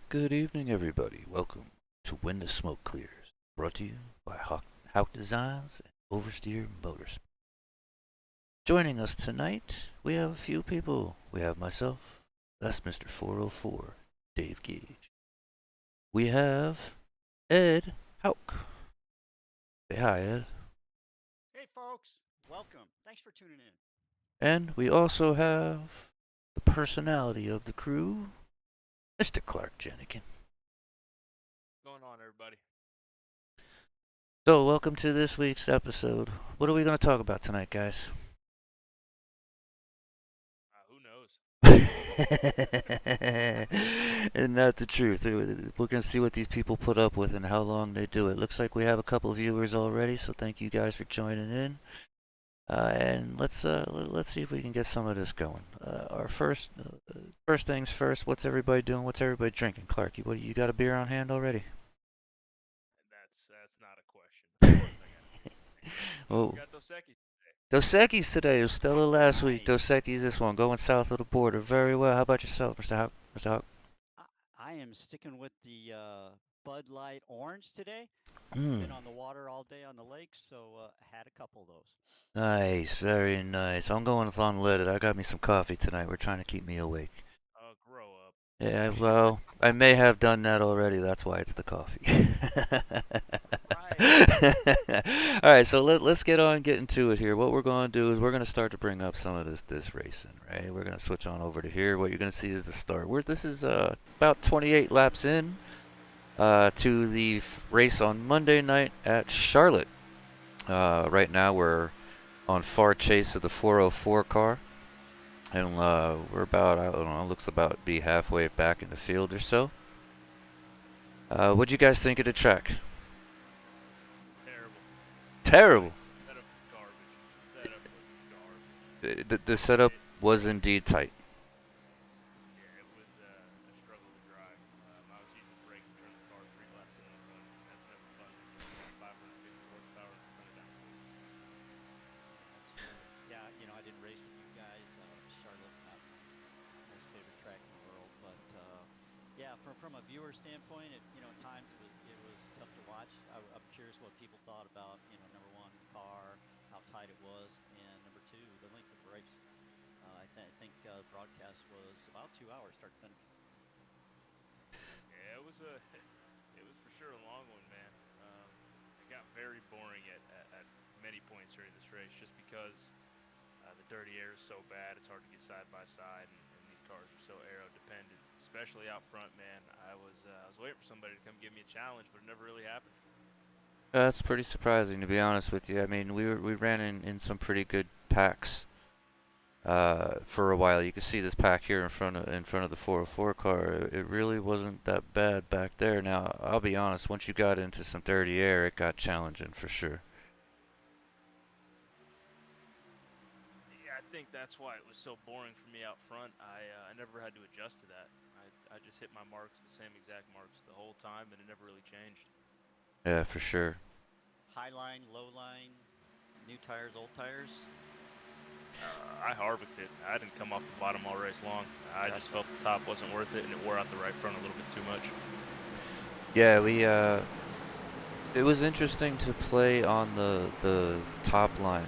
Good evening, everybody. Welcome to When the Smoke Clears, brought to you by Hauck Designs and Oversteer Motorsports. Joining us tonight, we have a few people. We have myself, that's Mr. 404, Dave Gage. We have Ed Hauck. Say hi, Ed. Hey, folks. Welcome. Thanks for tuning in. And we also have the personality of the crew, Mr. Clark Jenikin. Going on, everybody? So, welcome to this week's episode. What are we going to talk about tonight, guys? Who knows? Isn't that the truth? We're going to see what these people put up with and how long they do it. Looks like we have a couple viewers already, so thank you guys for joining in. And let's see if we can get some of this going. Our first things first. What's everybody doing? What's everybody drinking? Clark, you got a beer on hand already? That's not a question. Of course I got it. Oh, We got Dos Equis today. Dos Equis today. It was Stella last week. Dos Nice. Equis this one. Going south of the border. Very well. How about yourself, Mr. Hawk? Mr. Hawk? I am sticking with the Bud Light Orange today. Mm. Been on the water all day on the lake, so had a couple of those. Nice, very nice. I'm going with unleaded. I got me some coffee tonight. We're trying to keep me awake. Grow up. Yeah, well, I may have done that already. That's why it's the coffee. Right. All right, so let's get on getting to it here. What we're going to do is we're going to start to bring up some of this racing, right? We're going to switch on over to here. What you're going to see is the start. This is about 28 laps in to the race on Monday night at Charlotte. Right now we're on far chase of the 404 car. And we're about, I don't know, looks about to be halfway back in the field or so. What'd you guys think of the track? Terrible. Terrible. Setup was garbage. Setup was garbage. The setup It, was indeed tight. yeah, it was a struggle to drive. I was using the brake to turn the car 3 laps in the front. That's never fun. About 550 horsepower and turn it down. Absolutely. Yeah, I didn't race with you guys. Charlotte, not my most favorite track in the world, but yeah, from a viewer standpoint, at times it was tough to watch. I'm curious what people thought about, number one, the car, how tight it was, and number two, the length of the race. I think broadcast was about 2 hours start to finish. Yeah, it was a, it was for sure a long one, man. It got very boring at many points during this race, just because the dirty air is so bad. It's hard to get side by side, and these cars are so aero dependent, especially out front, man. I was waiting for somebody to come give me a challenge, but it never really happened. That's pretty surprising, to be honest with you. I mean, we ran in some pretty good packs for a while. You can see this pack here in front of the 404 car. It really wasn't that bad back there. Now, I'll be honest. Once you got into some dirty air, it got challenging for sure. Yeah, I think that's why it was so boring for me out front. I never had to adjust to that. I just hit my marks, the same exact marks the whole time, and it never really changed. Yeah, for sure. High line, low line, new tires, old tires. I harvicked it. I didn't come off the bottom all race long. I just Gotcha. felt the top wasn't worth it, and it wore out the right front a little bit too much. Yeah, it was interesting to play on the top line.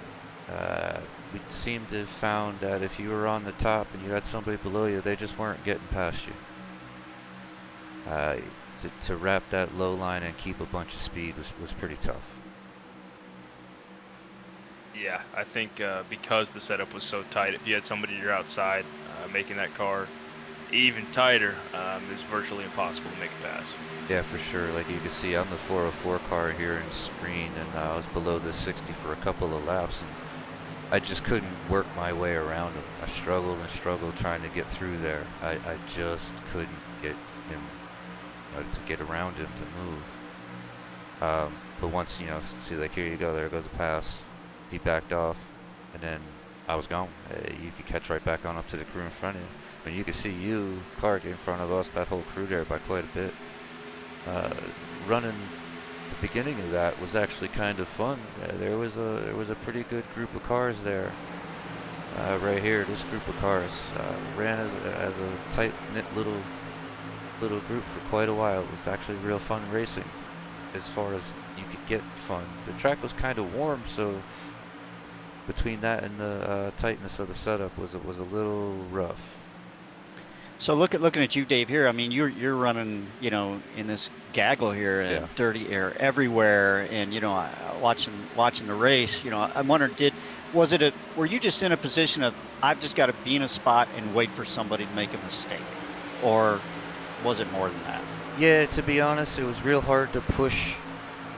We seemed to have found that if you were on the top and you had somebody below you, they just weren't getting past you. Uh, to wrap that low line and keep a bunch of speed was pretty tough. Yeah, I think because the setup was so tight, if you had somebody to your outside making that car even tighter, it's virtually impossible to make a pass. Yeah, for sure. Like you can see, I'm the 404 car here in screen, and I was below the 60 for a couple of laps, and I just couldn't work my way around him. I struggled and struggled trying to get through there. I just couldn't get him to get around him to move. But once, see, like here you go, there goes a pass. He backed off, and then I was gone. You could catch right back on up to the crew in front of you. I mean, you could see you, Clark, in front of us, that whole crew there by quite a bit. Running the beginning of that was actually kind of fun. There was a pretty good group of cars there. Right here, this group of cars ran as a tight knit little little group for quite a while. It was actually real fun racing, as far as you could get fun. The track was kind of warm, so between that and the tightness of the setup was a little rough. So looking at you, Dave. Here, I mean, you're running, you know, in this gaggle here and Yeah. dirty air everywhere, and you know, watching the race. You know, I'm wondering, were you just in a position of I've just got to be in a spot and wait for somebody to make a mistake, or was it more than that? Yeah, to be honest, it was real hard to push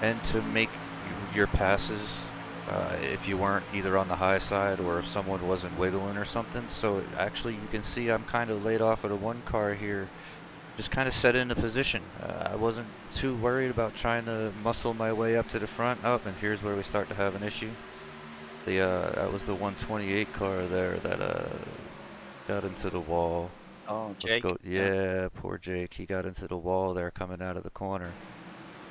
and to make your passes if you weren't either on the high side or if someone wasn't wiggling or something. So actually, you can see I'm kind of laid off at a one car here, just kind of set in a position. I wasn't too worried about trying to muscle my way up to the front. Oh, and here's where we start to have an issue. That was the 128 car there that got into the wall. Oh, Jake. Yeah, poor Jake. He got into the wall there coming out of the corner,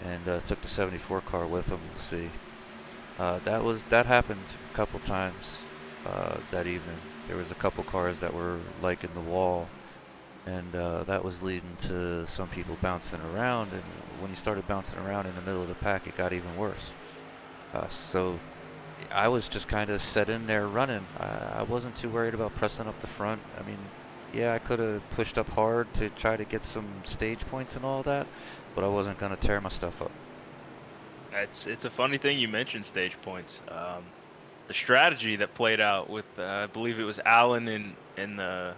and took the 74 car with him. We'll see. That happened a couple times that evening. There was a couple cars that were like in the wall, and that was leading to some people bouncing around. And when you started bouncing around in the middle of the pack, it got even worse. So I was just kind of set in there running. I wasn't too worried about pressing up the front. I mean, yeah, I could have pushed up hard to try to get some stage points and all that, but I wasn't going to tear my stuff up. It's a funny thing you mentioned stage points. The strategy that played out with I believe it was Allen and the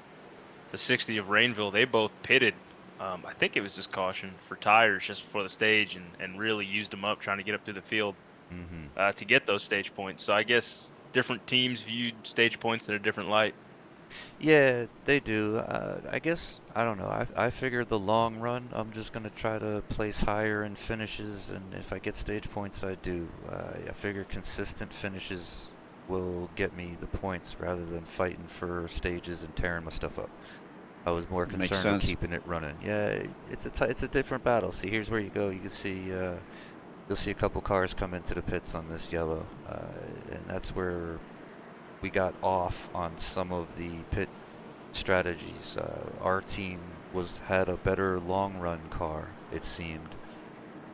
60 of Rainville, they both pitted. I think it was just caution for tires just before the stage, and really used them up trying to get up through the field to get those stage points. So I guess different teams viewed stage points in a different light. Yeah, they do. I guess, I don't know. I figured the long run, I'm just going to try to place higher in finishes, and if I get stage points, I do. I figure consistent finishes will get me the points rather than fighting for stages and tearing my stuff up. I was more Makes concerned with sense. keeping it running. Yeah, it's a different battle. See, here's where you go. You can see you'll see a couple cars come into the pits on this yellow, and that's where we got off on some of the pit strategies. Our team had a better long run car, it seemed,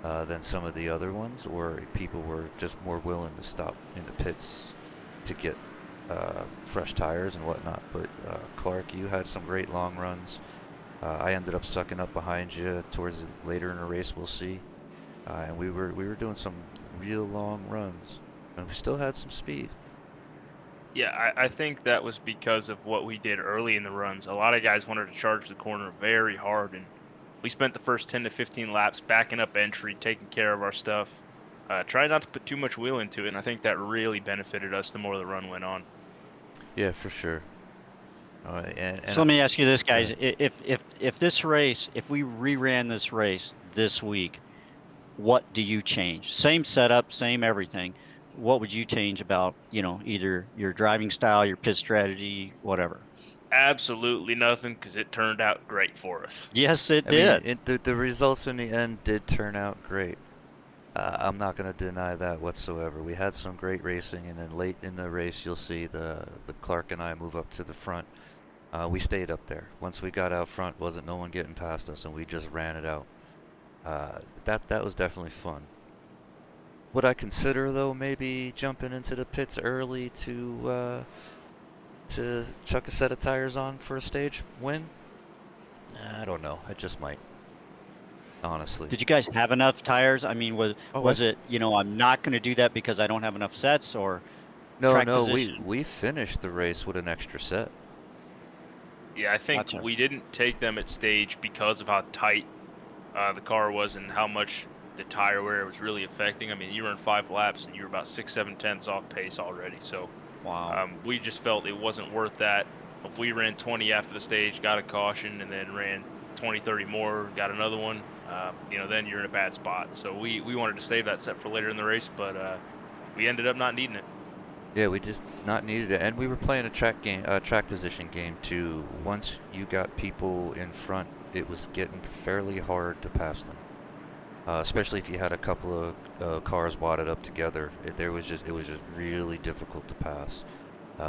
than some of the other ones, or people were just more willing to stop in the pits to get fresh tires and whatnot. But Clark, you had some great long runs. I ended up sucking up behind you towards later in the race. We'll see. And we were doing some real long runs, and we still had some speed. Yeah, I think that was because of what we did early in the runs. A lot of guys wanted to charge the corner very hard, and we spent the first 10 to 15 laps backing up entry, taking care of our stuff, trying not to put too much wheel into it, and I think that really benefited us the more the run went on. Yeah, for sure. So let me ask you this, guys: Yeah. if this race, if we reran this race this week, what do you change? Same setup, same everything. What would you change about, you know, either your driving style, your pit strategy, whatever? Absolutely nothing, because it turned out great for us. Yes, it I mean, did. the results in the end did turn out great. I'm not going to deny that whatsoever. We had some great racing, and then late in the race, you'll see the Clark and I move up to the front. We stayed up there. Once we got out front, wasn't no one getting past us, and we just ran it out. That was definitely fun. Would I consider, though, maybe jumping into the pits early to chuck a set of tires on for a stage win? I don't know. I just might, honestly. Did you guys have enough tires? I mean, Oh, was it, you know, I'm not going to do that because I don't have enough sets, or track No, position? we finished the race with an extra set. Yeah, I think Gotcha. we didn't take them at stage because of how tight the car was and how much the tire wear was really affecting. I mean, you were in 5 laps and you were about 6-7 tenths off pace already. So Wow. we just felt it wasn't worth that. If we ran 20 after the stage, got a caution, and then ran 20, 30 more, got another one, you know, then you're in a bad spot. So we wanted to save that set for later in the race, but we ended up not needing it. Yeah, we just not needed it, and we were playing a track position game too. Once you got people in front, it was getting fairly hard to pass them. Especially if you had a couple of cars wadded up together, it was just really difficult to pass.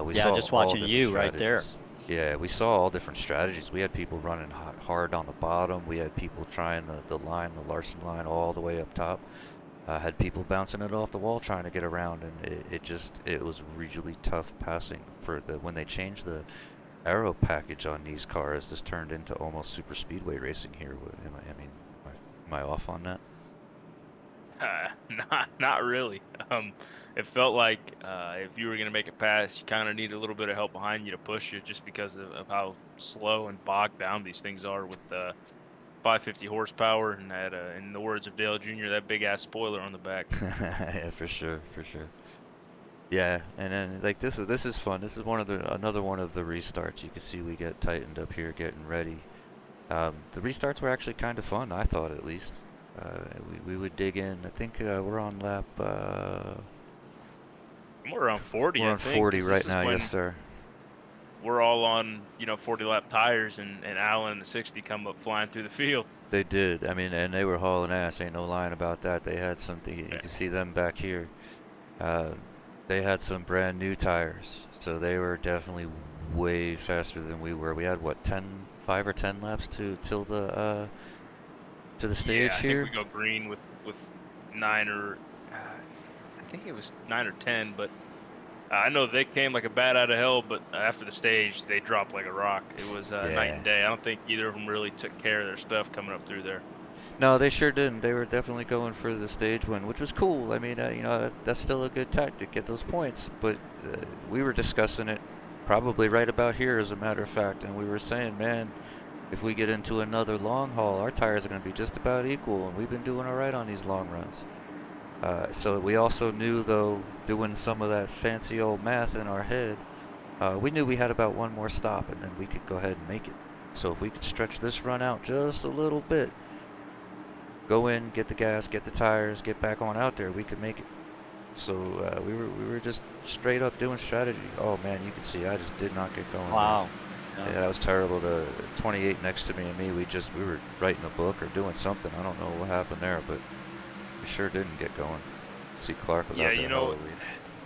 We Yeah, saw just all watching different you right there. strategies. Yeah, we saw all different strategies. We had people running hard on the bottom. We had people trying the Larson line all the way up top. Had people bouncing it off the wall trying to get around, and it was really tough passing for when they changed the aero package on these cars. This turned into almost super speedway racing here. Am I off on that? Not really. It felt like if you were gonna make a pass, you kind of need a little bit of help behind you to push you, just because of how slow and bogged down these things are with the 550 horsepower and that, in the words of Dale Jr., that big ass spoiler on the back. Yeah, for sure, for sure. Yeah, and then like this is fun. This is another one of the restarts. You can see we get tightened up here, getting ready. The restarts were actually kind of fun, I thought at least. We would dig in. I think we're on lap. We're around 40. We're I on think. 40 This right is now, when yes sir. we're all on 40 lap tires, and Allen and the 60 come up flying through the field. They did. I mean, and they were hauling ass. Ain't no lying about that. They had something. You can see them back here. Uh, they had some brand new tires, so they were definitely way faster than we were. We had what 5 or 10 laps till the to the stage Yeah, I here. think we go green with 9 or I think it was 9 or 10, but I know they came like a bat out of hell, but after the stage, they dropped like a rock. It was night and day. I don't think either of them really took care of their stuff coming up through there. No, they sure didn't. They were definitely going for the stage win, which was cool. I mean, that's still a good tactic, get those points. But we were discussing it probably right about here, as a matter of fact, and we were saying, man, if we get into another long haul, our tires are going to be just about equal, and we've been doing all right on these long runs. So we also knew, though, doing some of that fancy old math in our head, we knew we had about one more stop, and then we could go ahead and make it. So if we could stretch this run out just a little bit, go in, get the gas, get the tires, get back on out there, we could make it. So we were just straight up doing strategy. Oh man, you can see I just did not get going. Wow. Yeah, that was terrible. The 28 next to me and me, we were writing a book or doing something. I don't know what happened there, but we sure didn't get going. See, Clark was out there.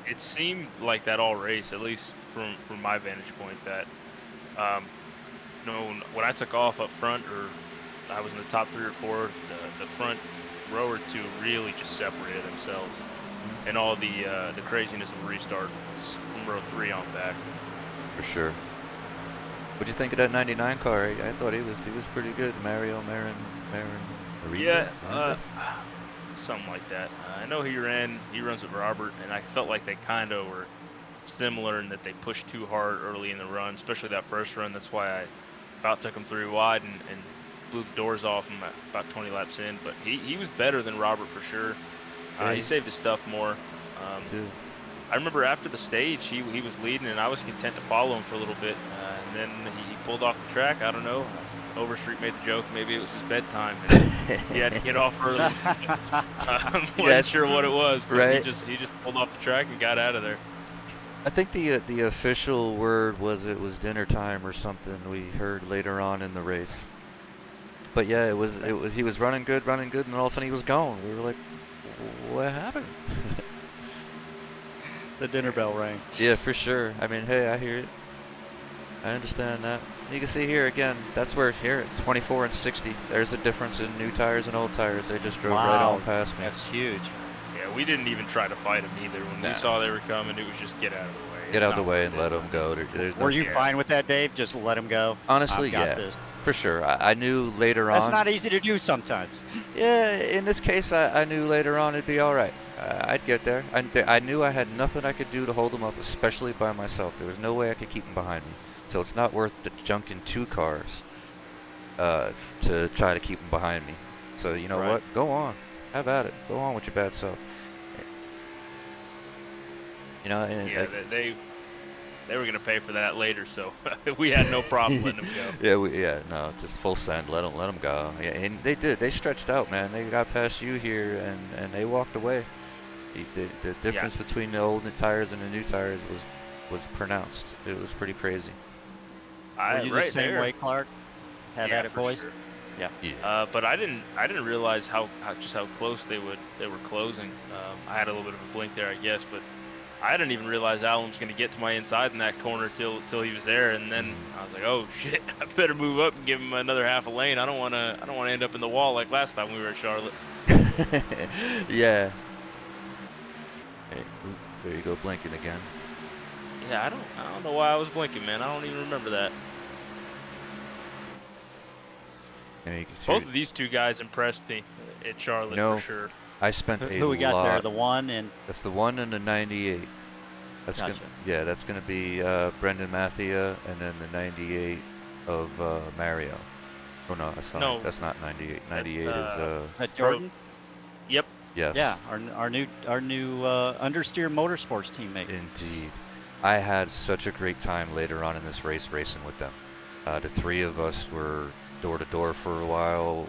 It seemed like that all race, at least from my vantage point, that when I took off up front, or I was in the top 3 or 4, the front row or 2 really just separated themselves, and all the craziness of the restart was from row 3 on back. For sure. What'd you think of that 99 car? I thought he was pretty good. Marin. Yeah, something like that. I know he runs with Robert, and I felt like they kind of were similar in that they pushed too hard early in the run, especially that first run. That's why I about took him 3 wide and blew the doors off him about 20 laps in. But he was better than Robert for sure. He saved his stuff more. I remember after the stage, he was leading, and I was content to follow him for a little bit. And then he pulled off the track. I don't know. Overstreet made the joke. Maybe it was his bedtime. And he had to get off early. I wasn't sure what it was, but right. he just pulled off the track and got out of there. I think the official word was it was dinner time or something. We heard later on in the race. But yeah, it was he was running good, and then all of a sudden he was gone. We were like, what happened? The dinner bell rang. Yeah, for sure. I mean, hey, I hear it. I understand that. You can see here again, that's where here at 24 and 60, there's a difference in new tires and old tires. They just drove right on past me. That's huge. Yeah, we didn't even try to fight them either. When we saw they were coming, it was just get out of the way. Get out of the way and let them go. Were you fine with that, Dave? Just let them go? Honestly, yeah, for sure. I knew later on. That's not easy to do sometimes. Yeah, in this case, I knew later on it'd be all right. I'd get there. I knew I had nothing I could do to hold them up, especially by myself. There was no way I could keep them behind me. So it's not worth the junking 2 cars to try to keep them behind me. So you know what? Go on. Have at it. Go on with your bad self. You know, and yeah, they were gonna pay for that later, so we had no problem letting them go. No, just full send. Let them go. Yeah, and they did. They stretched out, man. They got past you here, and they walked away. The difference between the old tires and the new tires was pronounced. It was pretty crazy. Were you the same way, Clark? Had at it, boys. Sure. Yeah. But I didn't realize how close they were closing. I had a little bit of a blink there, I guess, but I didn't even realize Alan was going to get to my inside in that corner till he was there, and then I was like, oh shit, I better move up and give him another half a lane. I don't want to end up in the wall like last time we were at Charlotte. Yeah. Hey, oop, there you go, blinking again. Yeah, I don't know why I was blinking, man. I don't even remember that. Yeah, you can see Both of these two guys impressed me at Charlotte for sure. I spent a Who we got there? lot. The one and That's the one and the 98. That's Gotcha. yeah, that's gonna be Brendan Mathia, and then the 98 of Mario. Oh no, that's not. No. That's not 98. 98 Jordan. Yep. Yes. Yeah, our new Understeer Motorsports teammate. Indeed. I had such a great time later on in this race racing with them. The three of us were door to door for a while.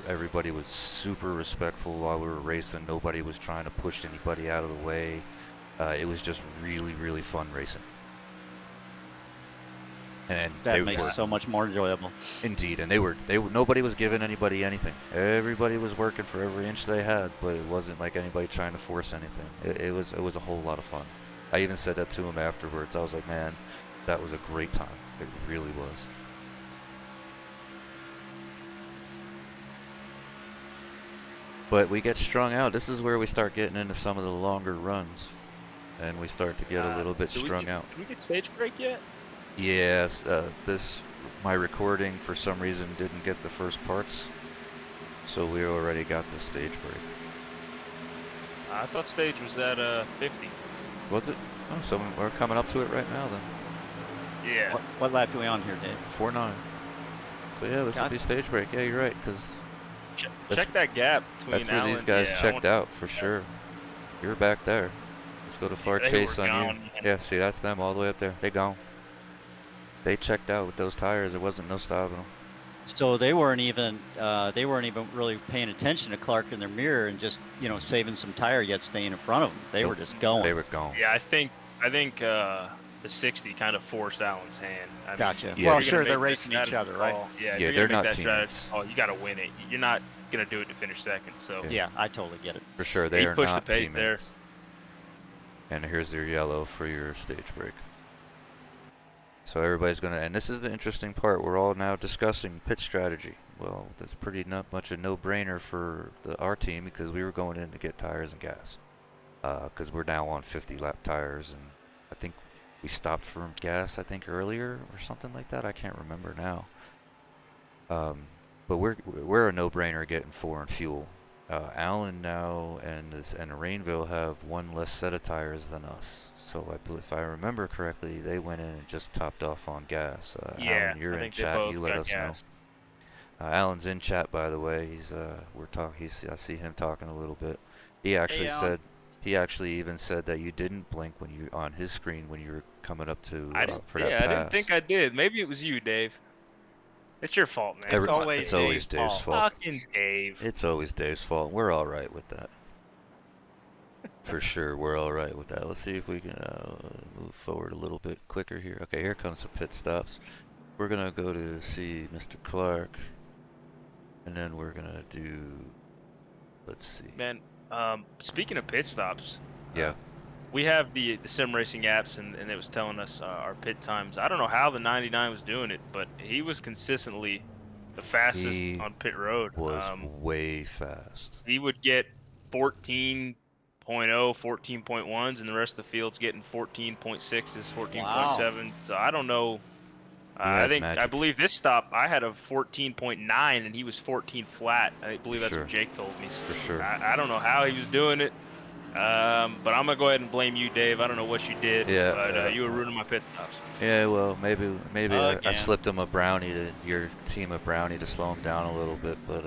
Everybody was super respectful while we were racing. Nobody was trying to push anybody out of the way. It was just really, really fun racing. And That makes it so much more enjoyable. Indeed, and they were nobody was giving anybody anything. Everybody was working for every inch they had, but it wasn't like anybody trying to force anything. It was a whole lot of fun. I even said that to him afterwards. I was like, man, that was a great time. It really was. But we get strung out. This is where we start getting into some of the longer runs, and we start to get a little bit strung out. Did we get stage break yet? Yes, my recording for some reason didn't get the first parts, so we already got the stage break. I thought stage was at 50. Was it? Oh, so we're coming up to it right now then. Yeah. What lap are we on here, Dave? 4.9. So yeah, this will be stage break. Yeah, you're right, because Check that gap between that's where Alan. these guys Yeah, checked out for sure. You're back there. Let's go to far they chase were on gone, you. man. Yeah, see, that's them all the way up there. They gone. They checked out with those tires. There wasn't no stopping them. So they weren't even really paying attention to Clark in their mirror and just saving some tire yet staying in front of them. They were just going. They were gone. Yeah, I think the 60 kind of forced Alan's hand. Gotcha. Yeah. Well, You're sure, they're racing each other, right? Yeah, Yeah, you're they're gonna not make that strategy. teammates. Oh, you got to win it. You're not gonna do it to finish second. So Yeah, I totally get it. For sure, they He are pushed not the pace there. teammates. And here's your yellow for your stage break. So everybody's gonna, and this is the interesting part. We're all now discussing pit strategy. Well, that's pretty not much a no-brainer for our team because we were going in to get tires and gas. Because we're now on 50 lap tires, and I think we stopped for gas. I think earlier or something like that. I can't remember now. But we're a no-brainer getting 4 in fuel. Allen now and Rainville have one less set of tires than us. So I believe, if I remember correctly, they went in and just topped off on gas. yeah, Alan, you're I in think they chat. both You let got us gas. know. Alan's in chat, by the way. He's I see him talking a little bit. He actually Alan. he actually even said that you didn't blink when you on his screen when you were coming up to for that I pass. didn't think I did. Maybe it was you, Dave. It's your fault, man. It's always Dave's Dave's fault. Fucking Dave. It's always Dave's fault. We're all right with that. For sure, we're all right with that. Let's see if we can move forward a little bit quicker here. Okay, here comes the pit stops. We're gonna go to see Mr. Clark, and then we're gonna do. Let's see. Man, speaking of pit stops, Yeah. we have the sim racing apps, and it was telling us our pit times. I don't know how the 99 was doing it, but he was consistently the fastest He on pit road. Was way fast. He would get 14.0, 14.1s, and the rest of the field's getting 14.6s, 14.7s. So I don't know. I believe this stop I had a 14.9 and he was 14 flat. I believe that's what Jake told me. So For sure. I don't know how he was doing it. But I'm gonna go ahead and blame you, Dave. I don't know what you did. Yeah, But you were ruining my pit stops. Yeah, well, maybe I Again. slipped him a brownie to your team a brownie to slow him down a little bit, but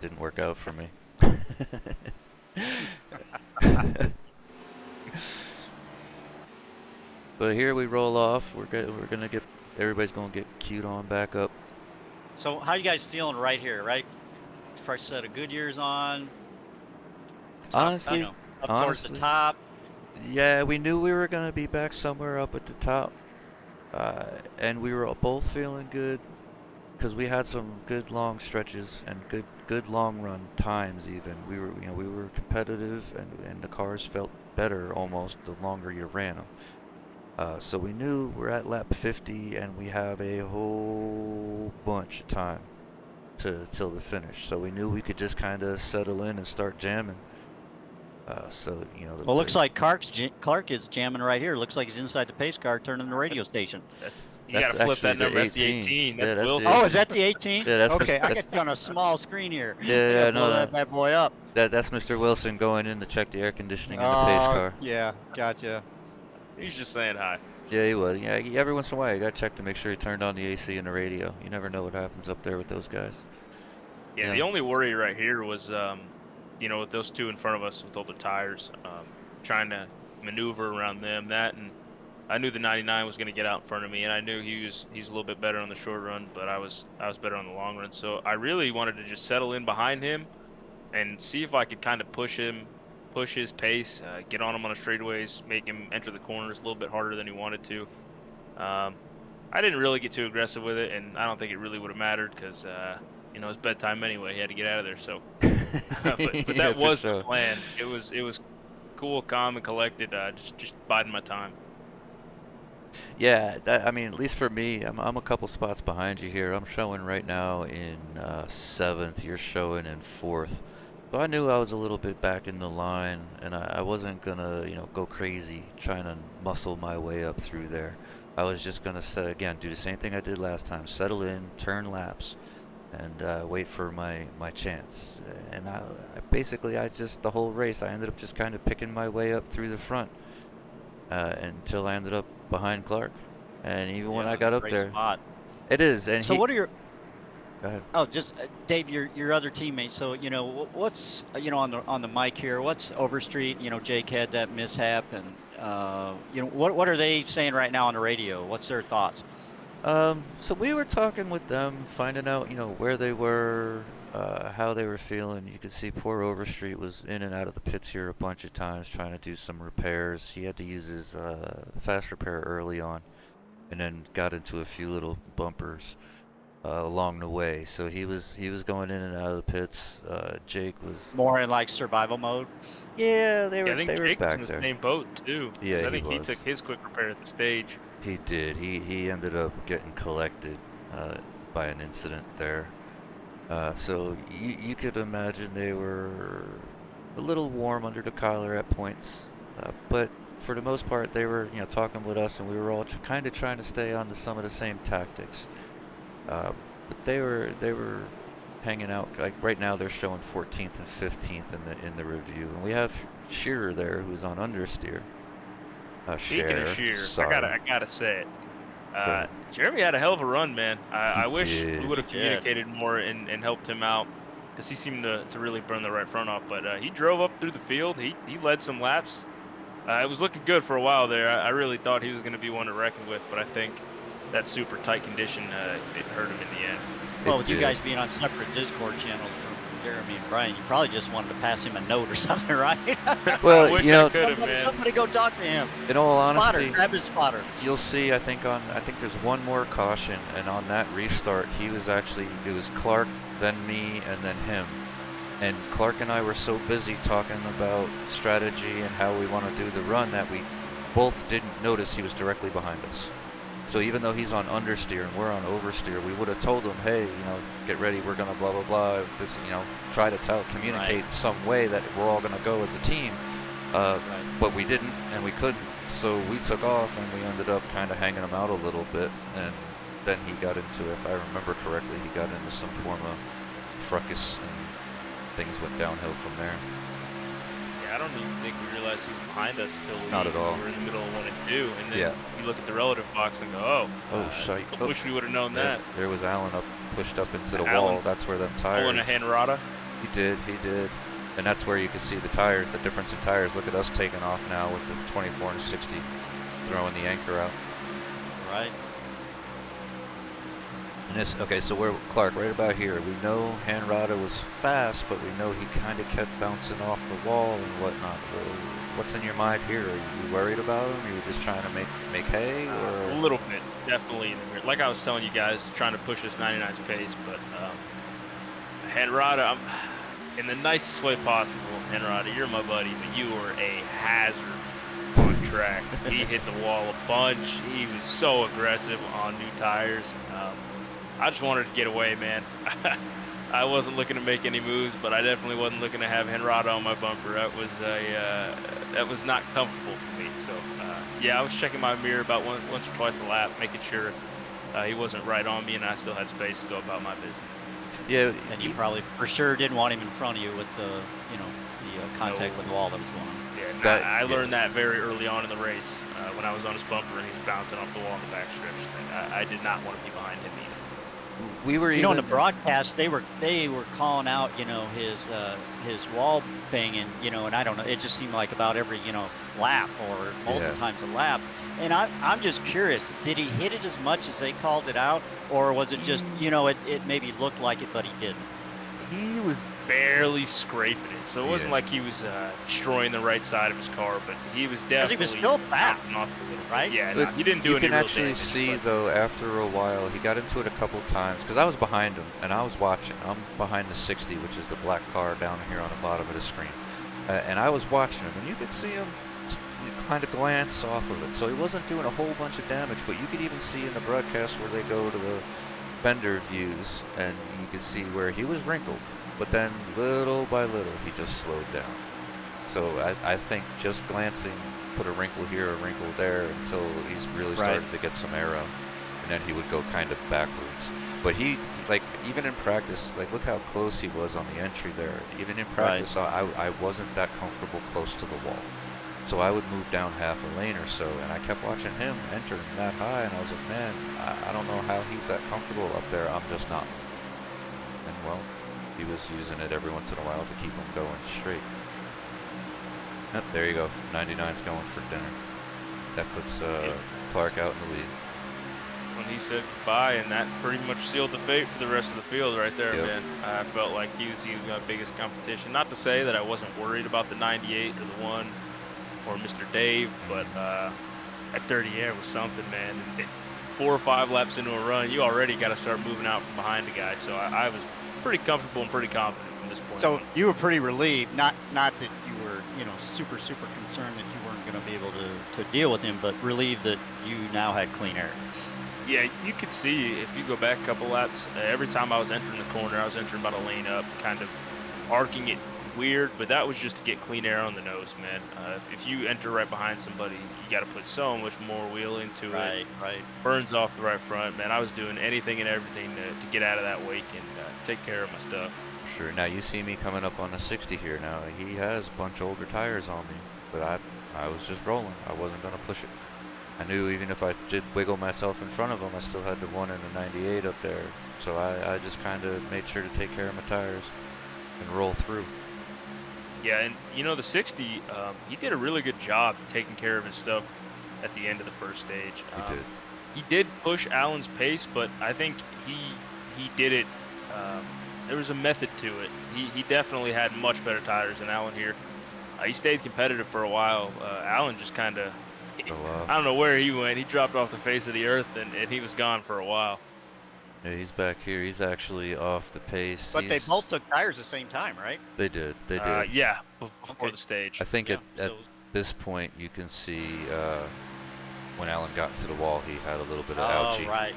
didn't work out for me. But here we roll off. We're gonna get everybody's gonna get queued on back up. So how you guys feeling right here? Right, fresh set of Goodyears on. Honestly, Of course, the top. Yeah, we knew we were gonna be back somewhere up at the top, and we were both feeling good because we had some good long stretches and good long run times. Even we were competitive, and the cars felt better almost the longer you ran them. So we knew we're at lap 50, and we have a whole bunch of time till the finish. So we knew we could just kind of settle in and start jamming. So Well, looks like Clark is jamming right here. Looks like he's inside the pace car, turning the radio station. You got to flip that number. That's the 18. That's Wilson. Oh, is that the 18? Yeah, that's okay. I that's, got you on a small screen here. yeah, Blow that bad boy up. That's Mr. Wilson going in to check the air conditioning in the pace car. Yeah, gotcha. He's just saying hi. Yeah, he was. Yeah, every once in a while you gotta check to make sure he turned on the AC and the radio. You never know what happens up there with those guys. Yeah, the only worry right here was, with those two in front of us with all the tires, trying to maneuver around them. And I knew the 99 was going to get out in front of me, and I knew he's a little bit better on the short run, but I was better on the long run. So I really wanted to just settle in behind him and see if I could kind of push his pace, get on him on the straightaways, make him enter the corners a little bit harder than he wanted to. I didn't really get too aggressive with it, and I don't think it really would have mattered because it's bedtime anyway. He had to get out of there. So, but that was the plan. It was cool, calm, and collected. Just biding my time. Yeah, I mean, at least for me, I'm a couple spots behind you here. I'm showing right now in 7th. You're showing in 4th. So I knew I was a little bit back in the line, and I wasn't gonna, go crazy trying to muscle my way up through there. I was just gonna do the same thing I did last time: settle in, turn laps, and wait for my chance. And the whole race, I ended up just kind of picking my way up through the front until I ended up behind Clark. And even when I got up there, spot. it is. And so what are your? Go ahead. Oh, just Dave, your other teammates. So what's on the mic here? What's Overstreet? Jake had that mishap, and what are they saying right now on the radio? What's their thoughts? So we were talking with them, finding out, where they were, how they were feeling. You could see poor Overstreet was in and out of the pits here a bunch of times trying to do some repairs. He had to use his fast repair early on, and then got into a few little bumpers along the way. So he was going in and out of the pits. Jake was more in like survival mode. Yeah, they were. I think they Jake were back was there. in the same boat too. Yeah, I think he took his quick repair at the stage. He did. He ended up getting collected by an incident there. So you could imagine they were a little warm under the collar at points, but for the most part they were talking with us, and we were all kind of trying to stay on to some of the same tactics. But they were hanging out. Like right now they're showing 14th and 15th in the review, and we have Shearer there who's on understeer. Speaking of Shearer, I gotta say it. Jeremy had a hell of a run, man. I wish we would have communicated more and helped him out, because he seemed to really burn the right front off. But he drove up through the field. He led some laps. It was looking good for a while there. I really thought he was going to be one to reckon with, but I think that super tight condition it hurt him in the end. Well, with you guys being on separate Discord channels from Jeremy and Brian, you probably just wanted to pass him a note or something, right? Well, I wish I could have, man. Somebody go talk to him. In all honesty, grab his spotter. You'll see. I think there's one more caution, and on that restart, it was Clark, then me, and then him. And Clark and I were so busy talking about strategy and how we want to do the run that we both didn't notice he was directly behind us. So even though he's on understeer and we're on oversteer, we would have told him, hey, get ready, we're gonna blah blah blah. This, try to communicate some way that we're all gonna go as a team. But we didn't, and we couldn't. So we took off, and we ended up kind of hanging him out a little bit. And then he got into, if I remember correctly, he got into some form of fracas, and things went downhill from there. I don't even think we realized he was behind us till Not at all. We were in the middle of 1 and 2, and then Yeah. you look at the relative box and go, shite. I wish we would have known that. There was Alan pushed up into the Alan wall. That's where them tires. Pulling a Hanrada. He did. And that's where you can see the tires, the difference in tires. Look at us taking off now with this 24 and 60, throwing the anchor out. Right. Okay, so we're Clark right about here. We know Hanrada was fast, but we know he kind of kept bouncing off the wall and whatnot. What's in your mind here? Are you worried about him? Are you just trying to make hay? Or? A little bit, definitely. Like I was telling you guys, trying to push this 99's pace, but Henrada, in the nicest way possible, Henrada, you're my buddy, but you were a hazard on track. He hit the wall a bunch. He was so aggressive on new tires. I just wanted to get away, man. I wasn't looking to make any moves, but I definitely wasn't looking to have Henrada on my bumper. That was not comfortable for me. So yeah, I was checking my mirror about once or twice a lap, making sure he wasn't right on me, and I still had space to go about my business. Yeah, And you probably for sure didn't want him in front of you with the, you know, the contact No. with the wall that was going on. Yeah, I learned that very early on in the race when I was on his bumper and he was bouncing off the wall in the backstretch. I did not want to be behind him either. we were You even know, in the broadcast, they were calling out, you know, his wall banging, you know, and I don't know, it just seemed like about every, you know, lap or multiple times a lap. And I'm just curious, did he hit it as much as they called it out, or was it just, you know, it maybe looked like it, but he didn't? He was barely scraping it, so it wasn't like he was destroying the right side of his car, but he was definitely. Because he was still fast, bouncing off a little bit. right? Yeah, no, he didn't do You any can real actually damage, see but- though after a while he got into it a couple times because I was behind him and I was watching. I'm behind the 60, which is the black car down here on the bottom of the screen, and I was watching him, and you could see him kind of glance off of it. So he wasn't doing a whole bunch of damage, but you could even see in the broadcast where they go to the fender views, and you could see where he was wrinkled, but then little by little he just slowed down. So I think just glancing put a wrinkle here, a wrinkle there, until he's really started to get some aero, and then he would go kind of backwards. But he, like, even in practice, like, look how close he was on the entry there. Even in practice, I wasn't that comfortable close to the wall. So I would move down half a lane or so, and I kept watching him entering that high, and I was like, man, I don't know how he's that comfortable up there. I'm just not. And well, he was using it every once in a while to keep him going straight. Yep, there you go. 99's going for dinner. That puts Clark out in the lead. When he said goodbye, and that pretty much sealed the fate for the rest of the field right there, man. I felt like he was my biggest competition. Not to say that I wasn't worried about the 98 or the 1 or Mr. Dave, but that 30 air was something, man. 4 or 5 laps into a run, you already got to start moving out from behind the guy. So I was pretty comfortable and pretty confident from this point So on. you were pretty relieved, not that you were, you know, super concerned that you weren't going to be able to deal with him, but relieved that you now had clean air. Yeah, you could see if you go back a couple laps, every time I was entering the corner, I was entering about a lane up, kind of arcing it weird, but that was just to get clean air on the nose, man. If you enter right behind somebody, you got to put so much more wheel into it. Right. Burns off the right front, man. I was doing anything and everything to get out of that wake and take care of my stuff. Sure. Now you see me coming up on the 60 here. Now he has a bunch of older tires on me, but I was just rolling. I wasn't gonna push it. I knew even if I did wiggle myself in front of him, I still had the 1 and the 98 up there. So I just kind of made sure to take care of my tires and roll through. Yeah, and you know the 60, he did a really good job taking care of his stuff at the end of the first stage. He did. He did push Allen's pace, but I think he did it. There was a method to it. He definitely had much better tires than Allen here. He stayed competitive for a while. Allen just kind of, I don't know where he went. He dropped off the face of the earth, and he was gone for a while. Yeah, he's back here. He's actually off the pace. But they both took tires at the same time, right? They did. They did. Yeah, before the stage. I think at so this point you can see when Allen got into the wall, he had a little bit of ouchie. right.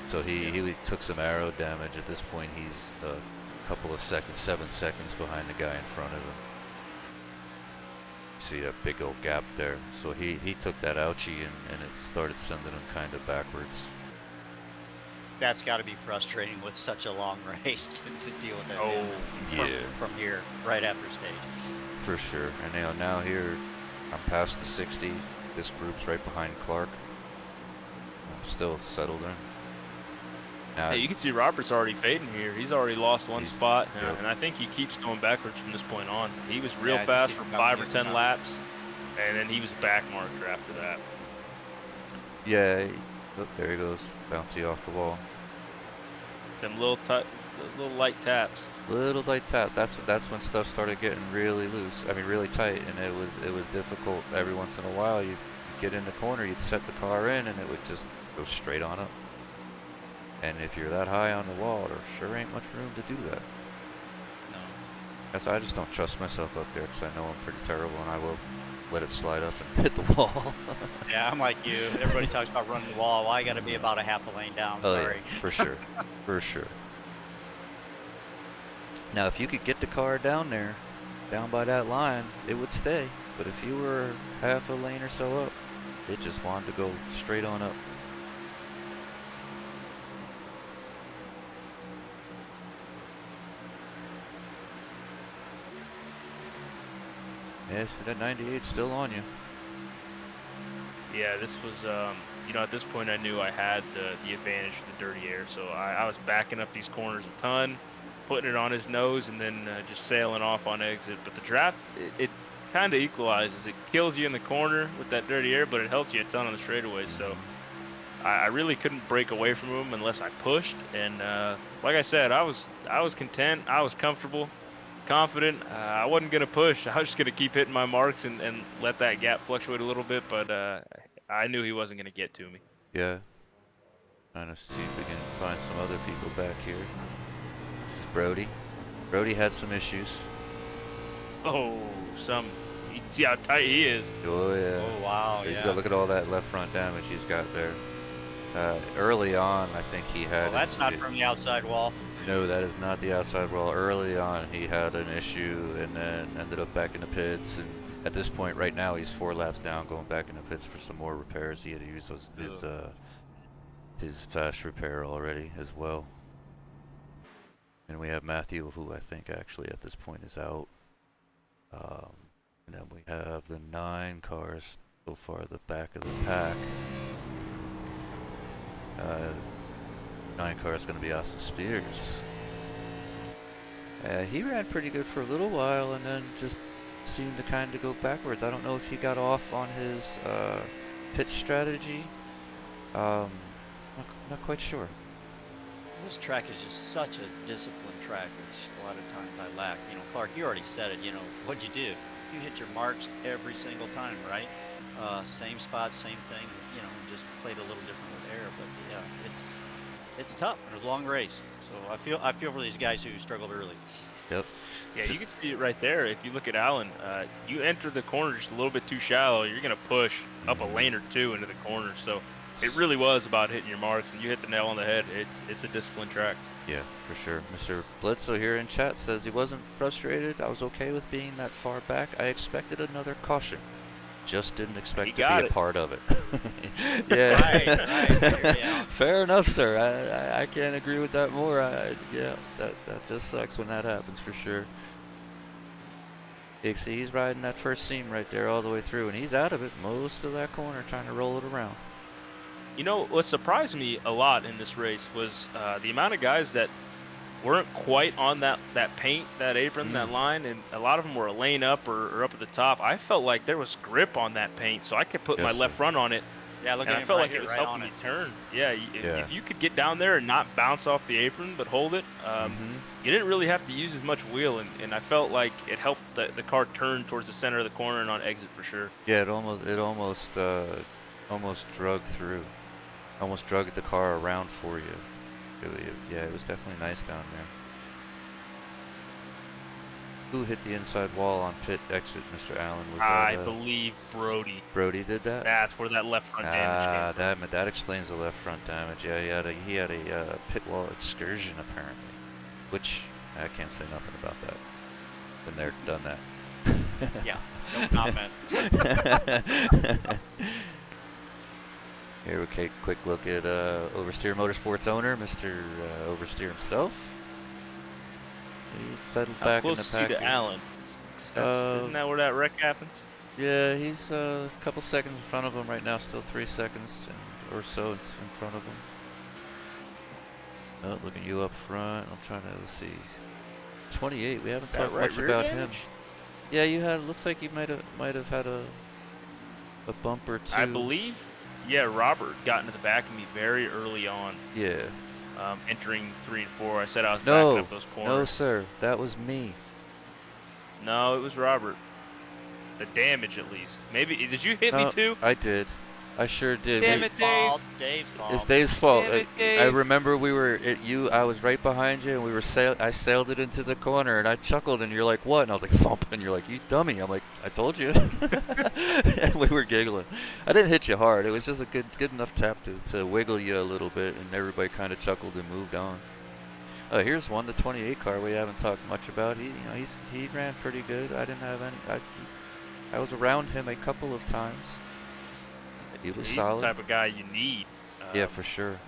So he took some aero damage. At this point, he's a couple of seconds, 7 seconds behind the guy in front of him. See that big old gap there. So he took that ouchie and it started sending him kind of backwards. That's got to be frustrating with such a long race to deal with that. From here, right after stage. For sure. And now here, I'm past the 60. This group's right behind Clark. I'm still settled in. Now, Hey, you can see Robert's already fading here. He's already lost one spot, yep. and I think he keeps going backwards from this point on. He was real Yeah, I fast think for he 5 or got 10 laps, and then he was back marker after that. yeah, look, there he goes, bouncy off the wall. Them little light taps. Little light tap. That's when stuff started getting really loose. I mean, really tight, and it was difficult. Every once in a while, you'd get in the corner, you'd set the car in, and it would just go straight on up. And if you're that high on the wall, there sure ain't much room to do that. That's why I just don't trust myself up there because I know I'm pretty terrible and I will let it slide up and hit the wall. Yeah, I'm like you. Everybody talks about running the wall. Well, I got to be about a half a lane down. Oh Sorry. yeah, for sure, for sure. Now, if you could get the car down there, down by that line, it would stay. But if you were half a lane or so up, it just wanted to go straight on up. Yeah, so that 98's still on you. Yeah, this was, you know, at this point I knew I had the advantage of the dirty air, so I was backing up these corners a ton, putting it on his nose, and then just sailing off on exit. But the draft, it kind of equalizes. It kills you in the corner with that dirty air, but it helps you a ton on the straightaways. So I really couldn't break away from him unless I pushed. And like I said, I was content. I was comfortable, confident. I wasn't gonna push. I was just gonna keep hitting my marks and let that gap fluctuate a little bit. But I knew he wasn't gonna get to me. Yeah. Trying to see if we can find some other people back here. This is Brody. Brody had some issues. Oh, you can see how tight he is. Oh yeah. Oh wow. He's Yeah. got, look at all that left front damage he's got there. Early on, I think he had. Well, that's not from the outside wall. No, that is not the outside wall. Early on, he had an issue and then ended up back in the pits. And at this point, right now, he's 4 laps down, going back in the pits for some more repairs. He had to use his fast repair already as well. And we have Matthew, who I think actually at this point is out. And then we have the 9 cars so far at the back of the pack. 9 car is going to be Austin Spears. He ran pretty good for a little while and then just seemed to kind of go backwards. I don't know if he got off on his pit strategy. Not quite sure. This track is just such a disciplined track, which a lot of times I lack. You know, Clark, you already said it. You know, what'd you do? You hit your marks every single time, right? Same spot, same thing. You know, just played a little different with air, but yeah, it's tough. It was a long race, so I feel for these guys who struggled early. Yep. Yeah, you can see it right there. If you look at Allen, you enter the corner just a little bit too shallow, you're going to push up a lane or two into the corner. So it really was about hitting your marks, and you hit the nail on the head. It's a disciplined track. Yeah, for sure. Mr. Bledsoe here in chat says he wasn't frustrated. I was okay with being that far back. I expected another caution. Just didn't expect to be a part of it. Yeah. Right. Yeah. Fair enough, sir. I can't agree with that more. Yeah, that just sucks when that happens for sure. You see, he's riding that first seam right there all the way through, and he's out of it most of that corner trying to roll it around. You know, what surprised me a lot in this race was the amount of guys that weren't quite on that paint, that apron, that line, and a lot of them were a lane up or up at the top. I felt like there was grip on that paint, so I could put my left front on it. Yeah, look and at I him felt right like here, it was right helping on me it. turn. Yeah, if you could get down there and not bounce off the apron but hold it, you didn't really have to use as much wheel, and I felt like it helped the car turn towards the center of the corner and on exit for sure. Yeah, it almost drug through, almost drug the car around for you. Yeah, it was definitely nice down there. Who hit the inside wall on pit exit, Mr. Allen? Was I that, believe Brody. Brody did that? That's where that left front damage came from. That explains the left front damage. Yeah, he had a pit wall excursion apparently, which I can't say nothing about that. Been there, done that. Yeah, no comment. Here we take a quick look at Oversteer Motorsports owner, Mr. Oversteer himself. He's settled back in the Close pack. to Allen. Isn't that where that wreck happens? Yeah, he's a couple seconds in front of him right now, still 3 seconds or so in front of him. Oh, looking you up front. I'm trying to, let's see. 28, we haven't talked much about him. Yeah, looks like you might have had a bump or two. I believe, yeah, Robert got into the back of me very early on. Yeah. Entering 3 and 4, I said I was backing up those corners. No, sir, that was me. No, it was Robert. The damage, at least. Maybe did you hit me too? I did. I sure did. Damn it, Dave. Dave's fault. It's Dave's fault. Damn it, I Dave. remember we were at you. I was right behind you, and we were I sailed it into the corner, and I chuckled, and you're like, "What?" And I was like, "Thump!" And you're like, "You dummy!" I'm like, "I told you." And we were giggling. I didn't hit you hard. It was just a good enough tap to wiggle you a little bit, and everybody kind of chuckled and moved on. Here's one, the 28 car we haven't talked much about. He ran pretty good. I didn't have any. I was around him a couple of times. He was He's solid. the type of guy you need. Yeah, for sure.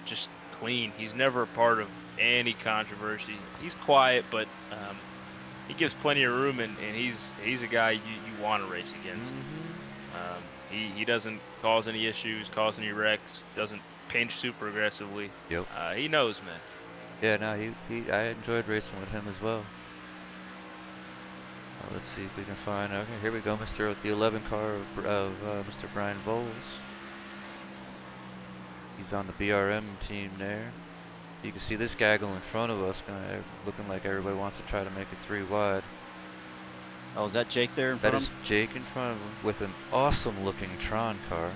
Just clean. He's never a part of any controversy. He's quiet, but he gives plenty of room, and he's a guy you want to race against. He doesn't cause any issues, cause any wrecks, doesn't pinch super aggressively. Yep. He knows, man. Yeah, no, I enjoyed racing with him as well. Let's see if we can find. Okay, here we go, the 11 car of Mr. Brian Voles. He's on the BRM team there. You can see this gaggle in front of us, looking like everybody wants to try to make it 3 wide. Oh, is that Jake there in front That of is him? Jake in front of him with an awesome-looking Tron car,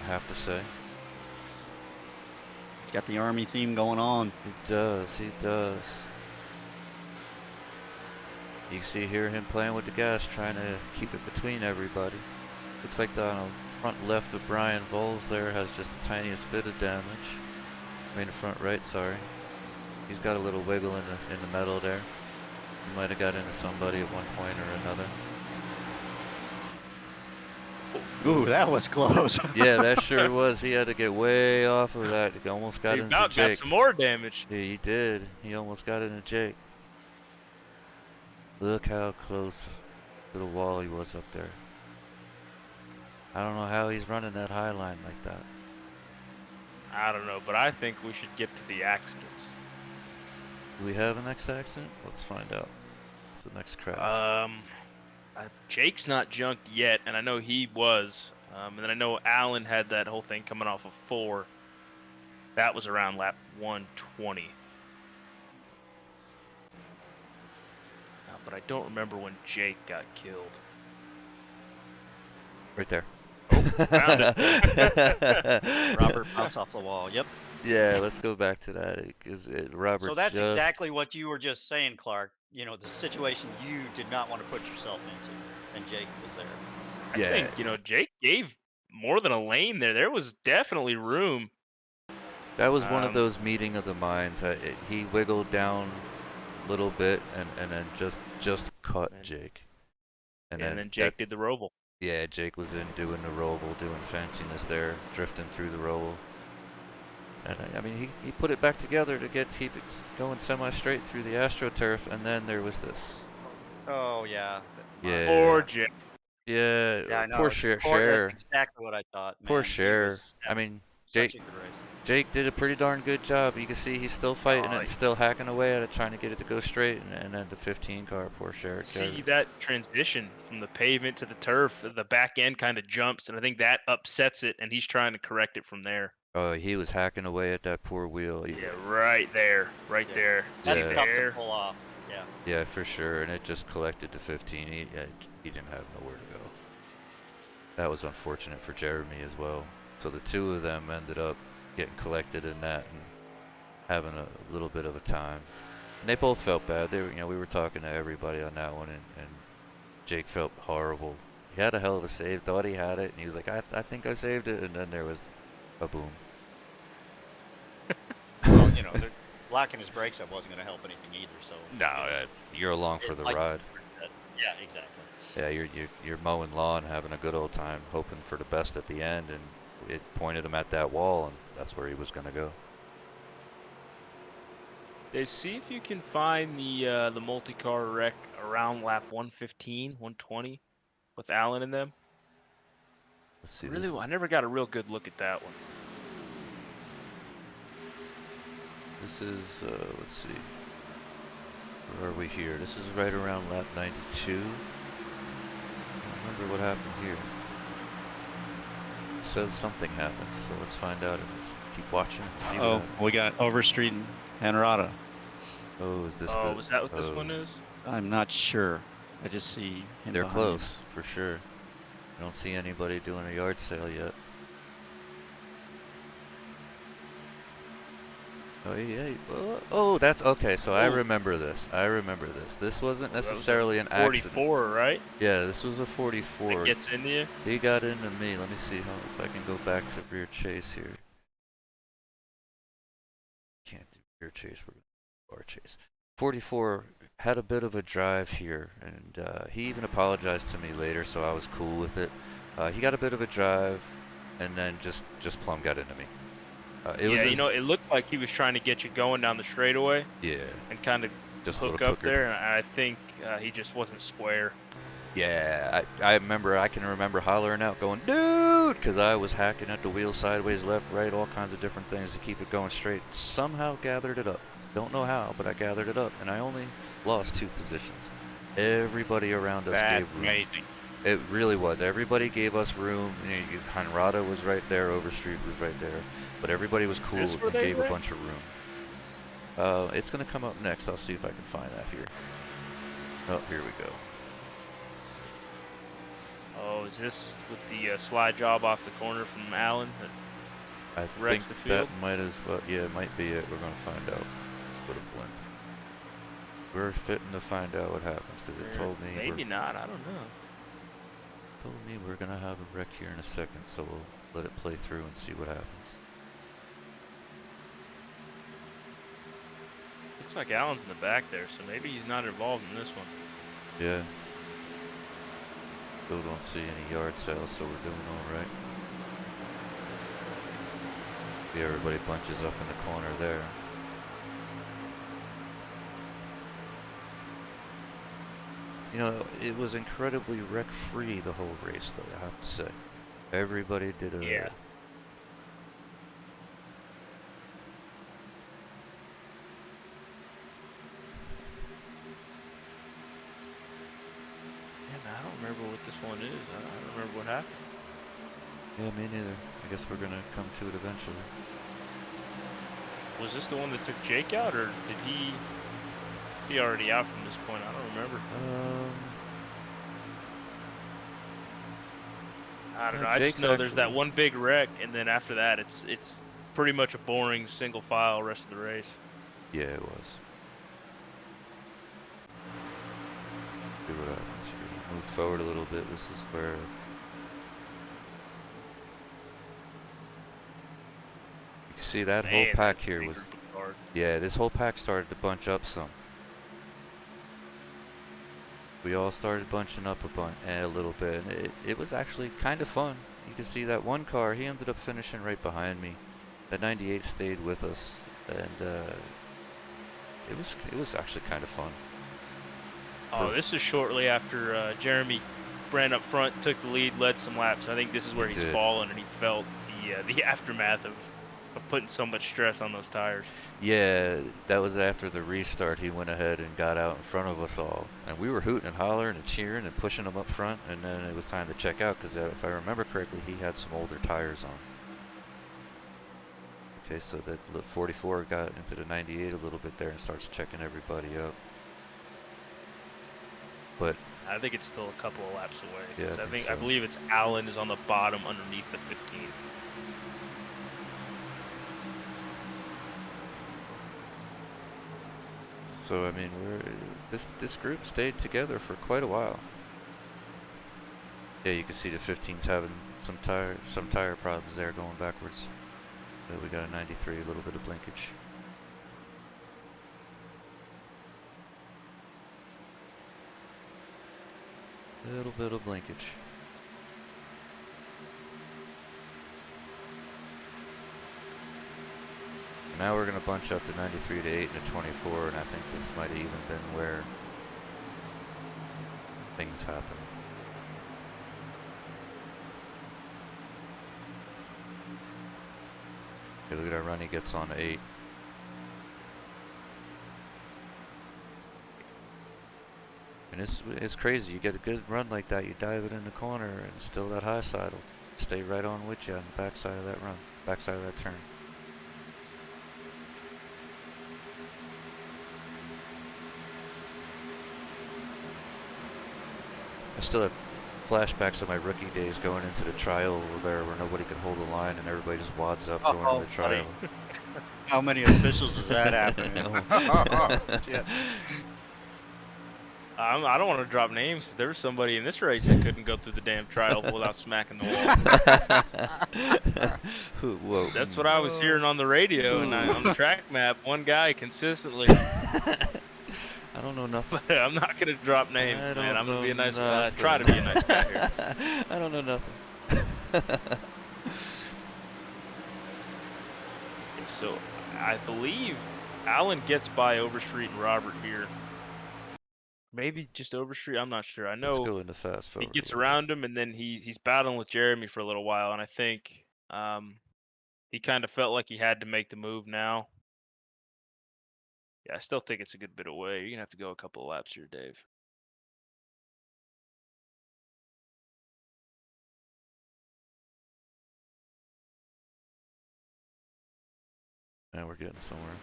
I have to say. He's got the Army theme going on. He does. You can see here him playing with the gas, trying to keep it between everybody. Looks like the front left of Brian Voles there has just the tiniest bit of damage. I mean the front right, sorry. He's got a little wiggle in the metal there. He might have got into somebody at one point or another. Ooh, that was close. Yeah, that sure was. He had to get way off of that. He almost got He into about Jake. got some more damage. Yeah, he did. He almost got into Jake. Look how close to the wall he was up there. I don't know how he's running that high line like that. I don't know, but I think we should get to the accidents. Do we have a next accident? Let's find out. What's the next crash? Jake's not junked yet, and I know he was. And then I know Alan had that whole thing coming off of 4. That was around lap 120. But I don't remember when Jake got killed. Right there. Found it. Robert bounced off the wall. Yep. Yeah, let's go back to that. Robert. So that's exactly what you were just saying, Clark. You know, the situation you did not want to put yourself into, and Jake was there. Yeah. I think, Jake gave more than a lane there. There was definitely room. That was one of those meeting of the minds. He wiggled down a little bit and then just cut Jake. And then Jake did the roval. Yeah, Jake was in doing the roval, doing fanciness there, drifting through the roval. And I mean, he put it back together to keep it going semi-straight through the AstroTurf, and then there was this. Oh yeah. Yeah. Poor Jake. Yeah. Yeah, I know. Poor Cher. That's exactly what I thought. Poor Man, he Cher. was I mean, such a good race. Jake did a pretty darn good job. You can see he's still fighting it, still hacking away at it, trying to get it to go straight, and then the 15 car, poor Cher. See that transition from the pavement to the turf, the back end kind of jumps, and I think that upsets it, and he's trying to correct it from there. Oh, he was hacking away at that poor wheel. Yeah, right there, there. That's Yeah. tough to pull off. Yeah. Yeah, for sure, and it just collected to 15. He didn't have nowhere to go. That was unfortunate for Jeremy as well. So the two of them ended up getting collected in that and having a little bit of a time. And they both felt bad. They were, we were talking to everybody on that one, and Jake felt horrible. He had a hell of a save, thought he had it, and he was like, I think I saved it, and then there was a boom. Well, they're locking his brakes up wasn't going to help anything either. So. No, you're along for the ride. Yeah, exactly. Yeah, you're mowing lawn, having a good old time, hoping for the best at the end, and it pointed him at that wall, and that's where he was going to go. Dave, see if you can find the multi-car wreck around lap 115, 120 with Alan in them. Let's see. Really, I never got a real good look at that one. This is, let's see. Where are we here? This is right around lap 92. I don't remember what happened here. It says something happened, so let's find out. Let's keep watching and see what happens. We got Overstreet and Anarata. Oh, is this is that what this one is? I'm not sure. I just see him They're behind close, for sure. I don't see anybody doing a yard sale yet. Oh yeah. Oh, that's okay. So I Oh. remember this. I remember this. This wasn't That was a necessarily an accident. 44, right? Yeah, this was a 44. That gets into you. He got into me. Let me see how if I can go back to rear chase here. Can't do rear chase. We're bar chase. 44 had a bit of a drive here, and he even apologized to me later, so I was cool with it. He got a bit of a drive, and then just plumb got into me. It was You know, it looked like he was trying to get you going down the straightaway. Yeah. And kind of Just hook up there, and I think he just wasn't square. Yeah, I can remember hollering out, going, dude, because I was hacking at the wheel sideways, left, right, all kinds of different things to keep it going straight. Somehow gathered it up. Don't know how, but I gathered it up, and I only lost 2 positions. Everybody around us That's gave room. amazing. It really was. Everybody gave us room. You know, Hanrada was right there, Overstreet was right there, but everybody was cool and gave a bunch of room. It's gonna come up next. I'll see if I can find that here. Oh, here we go. Oh, is this with the slide job off the corner from Allen? I Wrecks think the that field? might as well. Yeah, it might be it. We're gonna find out. Put a blend. We're fitting to find out what happens because it told me. Maybe not. I don't know. Told me we're gonna have a wreck here in a second, so we'll let it play through and see what happens. Looks like Allen's in the back there, so maybe he's not involved in this one. Yeah. Still don't see any yard sales, so we're doing all right. See, everybody bunches up in the corner there. You know, it was incredibly wreck-free the whole race, though, I have to say. Everybody did a... Yeah. I don't remember what this one is. I don't remember what happened. Yeah, me neither. I guess we're gonna come to it eventually. Was this the one that took Jake out, or did he be already out from this point? I don't remember. I don't know. I just know there's that one big wreck, and then after that, it's pretty much a boring single file rest of the race. Yeah, it was. See what happens here. Move forward a little bit. This is where you can see that whole pack here was. Yeah, this whole pack started to bunch up some. We all started bunching up a little bit, and it was actually kind of fun. You can see that one car, he ended up finishing right behind me. That 98 stayed with us, and it was actually kind of fun. Oh, this is shortly after Jeremy ran up front, took the lead, led some laps. I think this is where he's fallen, and he felt the aftermath of putting so much stress on those tires. Yeah, that was after the restart. He went ahead and got out in front of us all, and we were hooting and hollering and cheering and pushing him up front, and then it was time to check out because if I remember correctly, he had some older tires on. Okay, so that 44 got into the 98 a little bit there and starts checking everybody up. But I think it's still a couple of laps away. Yeah, I believe it's Allen is on the bottom underneath the 15. So I mean, this group stayed together for quite a while. Yeah, you can see the 15's having some tire problems there going backwards. So we got a 93, a little bit of blinkage. A little bit of blinkage. Now we're going to bunch up to 93 to 8 and to 24, and I think this might have even been where things happen. Okay, look at our run, he gets on 8. And it's crazy, you get a good run like that, you dive it in the corner, and still that high side will stay right on with you on the backside of that run, backside of that turn. I still have flashbacks of my rookie days going into the trial over there where nobody could hold the line and everybody just wads up going Oh, to the buddy. trial. How many officials does that happen? Oh, shit. I don't want to drop names, but there was somebody in this race that couldn't go through the damn trial without smacking the wall. Whoa. That's what I was hearing on the radio and on the track map. One guy consistently. I don't know nothing. But I'm not gonna drop names, I man. don't I'm gonna be a know nice. nothing. Try to be a nice guy here. I don't know nothing. So I believe Alan gets by Overstreet and Robert here. Maybe just Overstreet. I'm not sure. I Let's know go into fast he forward. gets around him, and then he's battling with Jeremy for a little while, and I think he kind of felt like he had to make the move now. Yeah, I still think it's a good bit away. You're gonna have to go a couple of laps here, Dave. Now we're getting somewhere.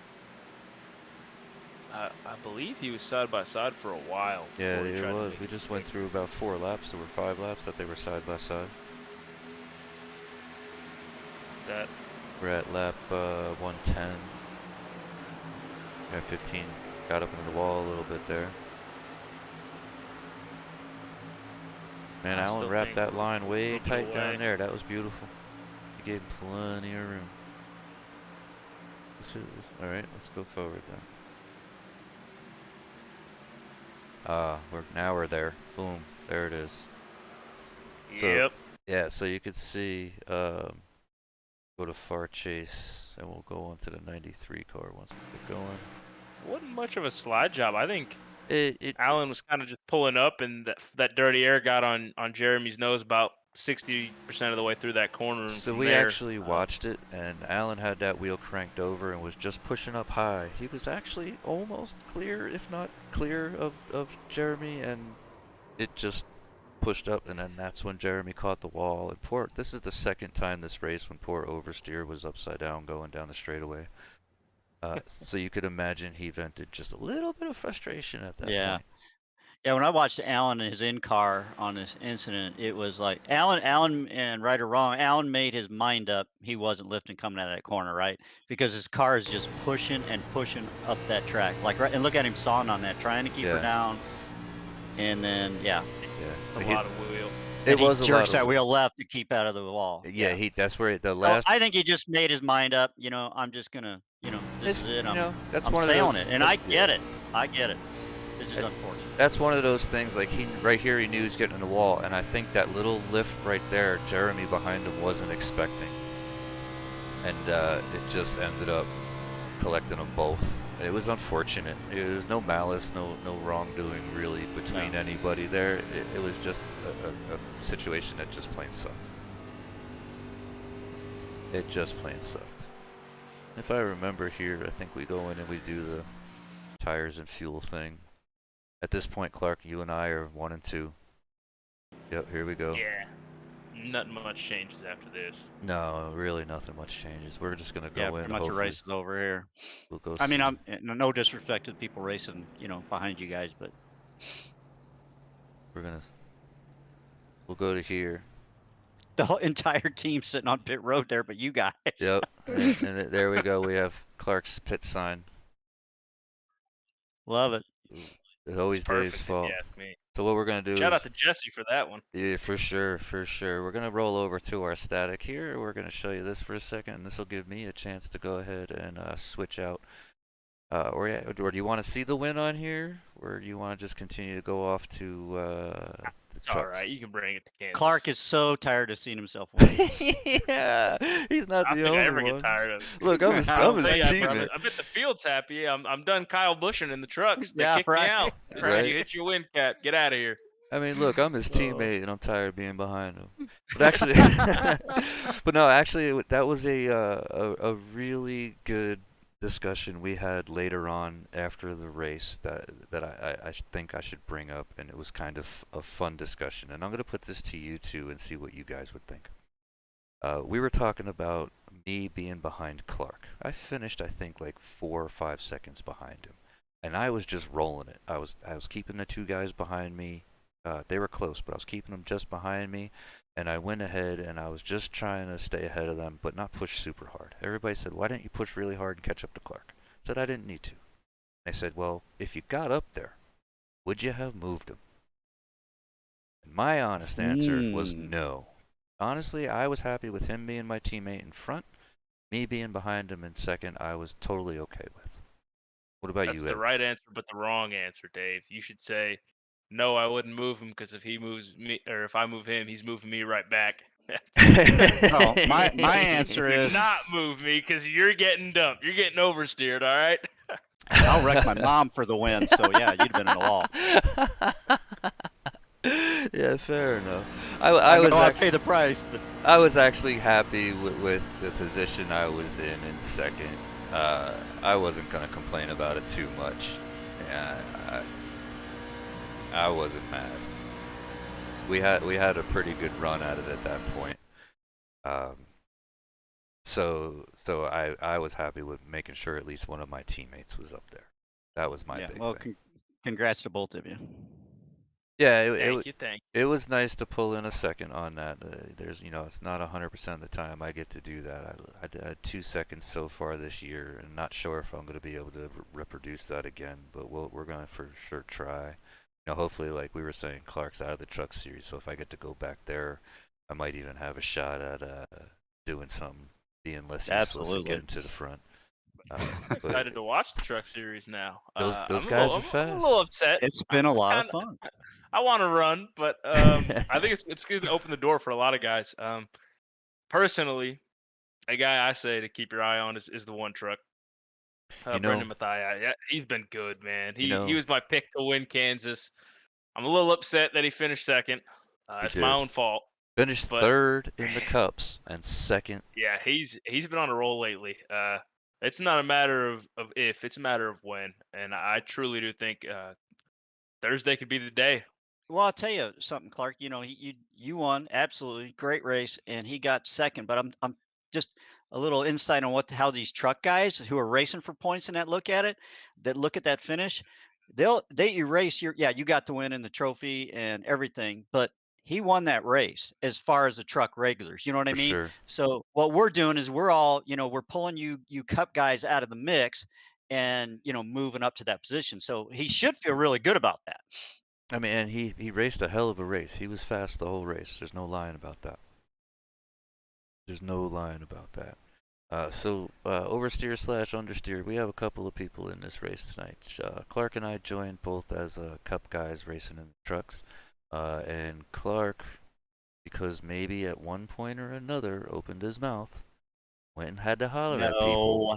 I believe he was side by side for a while. Yeah, before he it tried to was. make We the just went mistake. through about 4 laps. There were 5 laps that they were side by side. That We're at lap 110. At 15. Got up into the wall a little bit there. Man, I Alan still wrapped think that we're line a way little bit tight down away. there. That was beautiful. He gave plenty of room. Alright, let's go forward then. Now we're there. Boom. There it is. So, Yep. yeah, so you could see, go to far chase, and we'll go on to the 93 car once we get going. Wasn't much of a slide job. I think It Alan was kind of just pulling up, and that dirty air got on Jeremy's nose about 60% of the way through that corner. And So from we there, actually watched it, and Alan had that wheel cranked over and was just pushing up high. He was actually almost clear, if not clear, of Jeremy, and it just pushed up, and then that's when Jeremy caught the wall. And this is the second time this race when poor Oversteer was upside down going down the straightaway. So you could imagine he vented just a little bit of frustration at that Yeah. point. Yeah, when I watched Alan and his in-car on this incident, it was like Alan, and right or wrong, Alan made his mind up. He wasn't lifting coming out of that corner, right? Because his car is just pushing and pushing up that track. Like, right, and look at him sawing on that, trying to keep her Yeah. down. And then, yeah, Yeah, it's so a lot of wheel. it and was he a jerks lot that of. wheel left to keep out of the wall. Yeah, that's where the So last. I think he just made his mind up. You know, I'm just gonna, this is it. That's I'm one of sailing those. it, and I get it. I get it. This is Uh, unfortunate. That's one of those things, like right here he knew he was getting in the wall, and I think that little lift right there, Jeremy behind him wasn't expecting. And it just ended up collecting them both. It was unfortunate. There was no malice, no wrongdoing really between anybody there. It was just a situation that just plain sucked. It just plain sucked. If I remember here, I think we go in and we do the tires and fuel thing. At this point, Clark, you and I are 1 and 2. Yep, here we go. Yeah. Nothing much changes after this. No, really nothing much changes. We're just gonna Yeah, go in. pretty much the Hopefully race is over here. we'll go. I mean, see. I'm no disrespect to the people racing, behind you guys, but We'll go to here. the whole entire team sitting on pit road there, but you guys. Yep, and there we go. We have Clark's pit sign. Love it. It's always It's Dave's perfect, if fault. you ask me. So what we're gonna do Shout is, out to Jesse for that one. yeah, for sure. We're gonna roll over to our static here. We're gonna show you this for a second, and this will give me a chance to go ahead and switch out. Or do you want to see the win on here, or do you want to just continue to go off to the It's all trucks? right. You can bring it to Kansas. Clark is so tired of seeing himself win. Yeah, he's not I the think I only ever one. get tired of it. Look, I'm his I don't Hey, think teammate. I bet the field's happy. I'm done Kyle Bushing in the trucks. They Yeah, kicked me right, out. They said, right. you hit your wind cap. Get out of here. I mean, look, I'm his Oh. teammate, and I'm tired of being behind him. But actually, but no, actually, that was a really good discussion we had later on after the race that I think I should bring up, and it was kind of a fun discussion. And I'm gonna put this to you two and see what you guys would think. We were talking about me being behind Clark. I finished, I think, like 4 or 5 seconds behind him, and I was just rolling it. I was keeping the 2 guys behind me They were close, but I was keeping them just behind me, and I went ahead and I was just trying to stay ahead of them, but not push super hard. Everybody said, "Why didn't you push really hard and catch up to Clark?" I said I didn't need to. I said, "Well, if you got up there, would you have moved him?" And my honest answer was no. Honestly, I was happy with him being my teammate in front. Me being behind him in second, I was totally okay with. What about That's you, the Ed? right answer, but the wrong answer, Dave. You should say, no, I wouldn't move him because if he moves me, or if I move him, he's moving me right back. No, my answer Do is not move me because you're getting dumped. You're getting oversteered, all right? I'll wreck my mom for the win. So yeah, you'd have been in the wall. Yeah, fair enough. I was know I ac- pay the price, but I was actually happy with the position I was in second. I wasn't gonna complain about it too much. Yeah, I wasn't mad. We had a pretty good run at it at that point. Um, so I was happy with making sure at least one of my teammates was up there. That was my yeah. big Well, thing. congrats to both of you. Yeah, Thank you, thank you. it was nice to pull in a second on that. There's, it's not 100% of the time I get to do that. I had 2 seconds so far this year, and not sure if I'm going to be able to reproduce that again. But we're going to for sure try. Hopefully, like we were saying, Clark's out of the truck series, so if I get to go back there, I might even have a shot at doing something, being less useless and Absolutely. getting to the front. I'm excited to watch the truck series now. Those I'm guys a are fast. I'm a little upset. It's been a lot of fun. I want to run, but I think it's going to open the door for a lot of guys. Personally, a guy I say to keep your eye on is the one truck. Brendan Mathia. Yeah, he's been good, man. He was my pick to win Kansas. I'm a little upset that he finished second. It's my own fault. Finished but third in the cups and second. Yeah, he's been on a roll lately. It's not a matter of if, it's a matter of when. And I truly do think Thursday could be the day. Well, I'll tell you something, Clark. You won, absolutely great race, and he got second. But I'm just a little insight on how these truck guys who are racing for points and that look at that finish, they erase you got the win in the trophy and everything, but he won that race as far as the truck regulars. You know what I For mean? sure. So what we're doing is we're all we're pulling you cup guys out of the mix and moving up to that position. So he should feel really good about that. I mean, and he raced a hell of a race. He was fast the whole race. There's no lying about that. There's no lying about that. So oversteer / understeer, we have a couple of people in this race tonight. Clark and I joined both as cup guys racing in the trucks. And Clark, because maybe at one point or another opened his mouth, went and had to holler at people.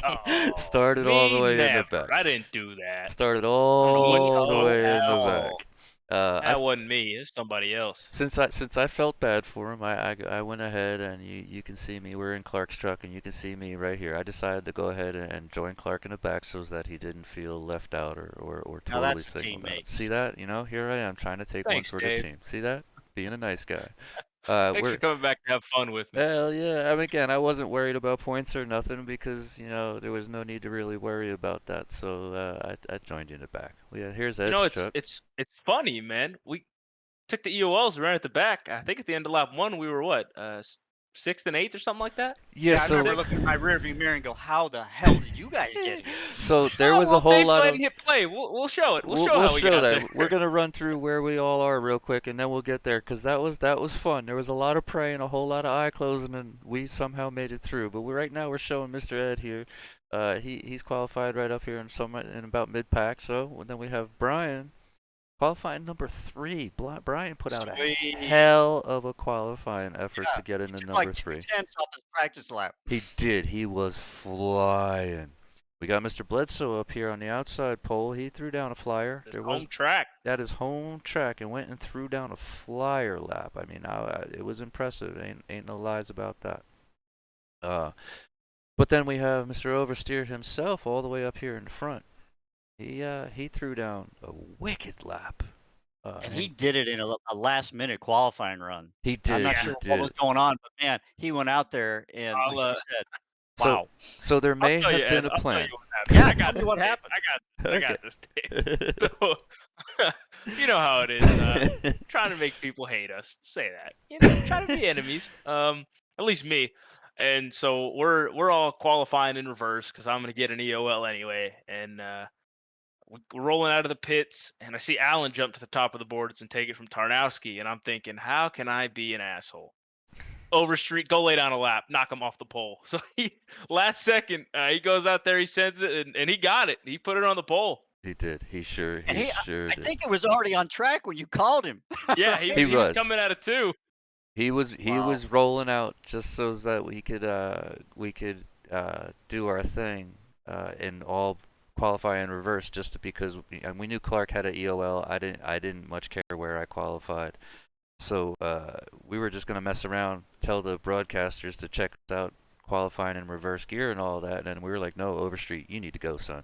Oh, Started all the way in the back. I didn't do that. Started all the way in the back. That wasn't me. It's somebody else. Since I felt bad for him, I went ahead and you can see me. We're in Clark's truck and you can see me right here. I decided to go ahead and join Clark in the back so that he didn't feel left out or Now totally that's a singled out. teammate. See that? Here I am trying to take Thanks, one for Dave. the team. See that? Being a nice guy. Thanks for coming back to have fun with me. Hell yeah. I mean, again, I wasn't worried about points or nothing because, there was no need to really worry about that. So I joined you in the back. Well, yeah, here's Ed's truck. It's funny, man. We took the EOLs right at the back. I think at the end of lap 1, we were what, 6th and 8th or something like that? Yeah, I remember looking at my rearview mirror and go, "How the hell did you guys get here?" So there was a whole lot of. Hit play. We'll show it. We'll show we'll how we show got that. there. We're gonna run through where we all are real quick, and then we'll get there because that was fun. There was a lot of praying, a whole lot of eye closing, and we somehow made it through. But right now we're showing Mr. Ed here. He's qualified right up here in about mid pack. So then we have Brian. Qualifying number 3. Brian put out a hell of a qualifying effort to get into number 3. Like 2 tenths off his practice lap. He did. He was flying. We got Mr. Bledsoe up here on the outside pole. He threw down a flyer. Home track. That is home track, and went and threw down a flyer lap. I mean, it was impressive. Ain't no lies about that. But then we have Mr. Oversteer himself all the way up here in front. He threw down a wicked lap. And he did it in a last-minute qualifying run. He did. I'm not sure what was going on, but man, he went out there and like you said, wow. So there may have been a plan. Yeah, tell me what happened. I got this. Dave. You know how it is. Trying to make people hate us. Say that. You know, try to be enemies. At least me. And so we're all qualifying in reverse because I'm gonna get an EOL anyway. And we're rolling out of the pits, and I see Alan jump to the top of the boards and take it from Tarnowski, and I'm thinking, how can I be an asshole? Overstreet, go lay down a lap, knock him off the pole. So he last second, he goes out there, he sends it, and he got it. He put it on the pole. He did. And He sure I did. think it was already on track when you called him. Yeah, Right? he was was. coming out of two. He Wow. was rolling out just so that we could do our thing and all qualify in reverse just because and we knew Clark had an EOL. I didn't much care where I qualified. So we were just gonna mess around, tell the broadcasters to check us out qualifying in reverse gear and all that, and we were like, no, Overstreet, you need to go, son.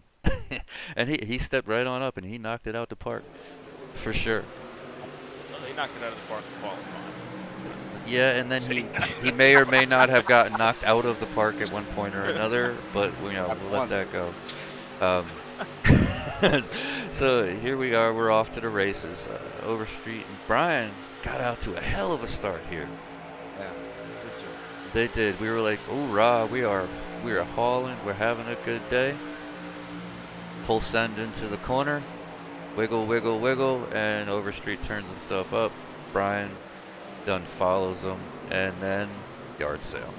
And he stepped right on up and he knocked it out the park for sure. Well, he knocked it out of the park in qualifying. Yeah, and then he may or may not have gotten knocked out of the park at one point or another, but we'll let that go. So here we are, we're off to the races. Overstreet and Brian got out to a hell of a start here. Yeah. Good job. They did. We were like, "Hoorah! We are hauling. We're having a good day." Full send into the corner, wiggle, wiggle, wiggle, and Overstreet turns himself up. Brian done follows him, and then yard sale.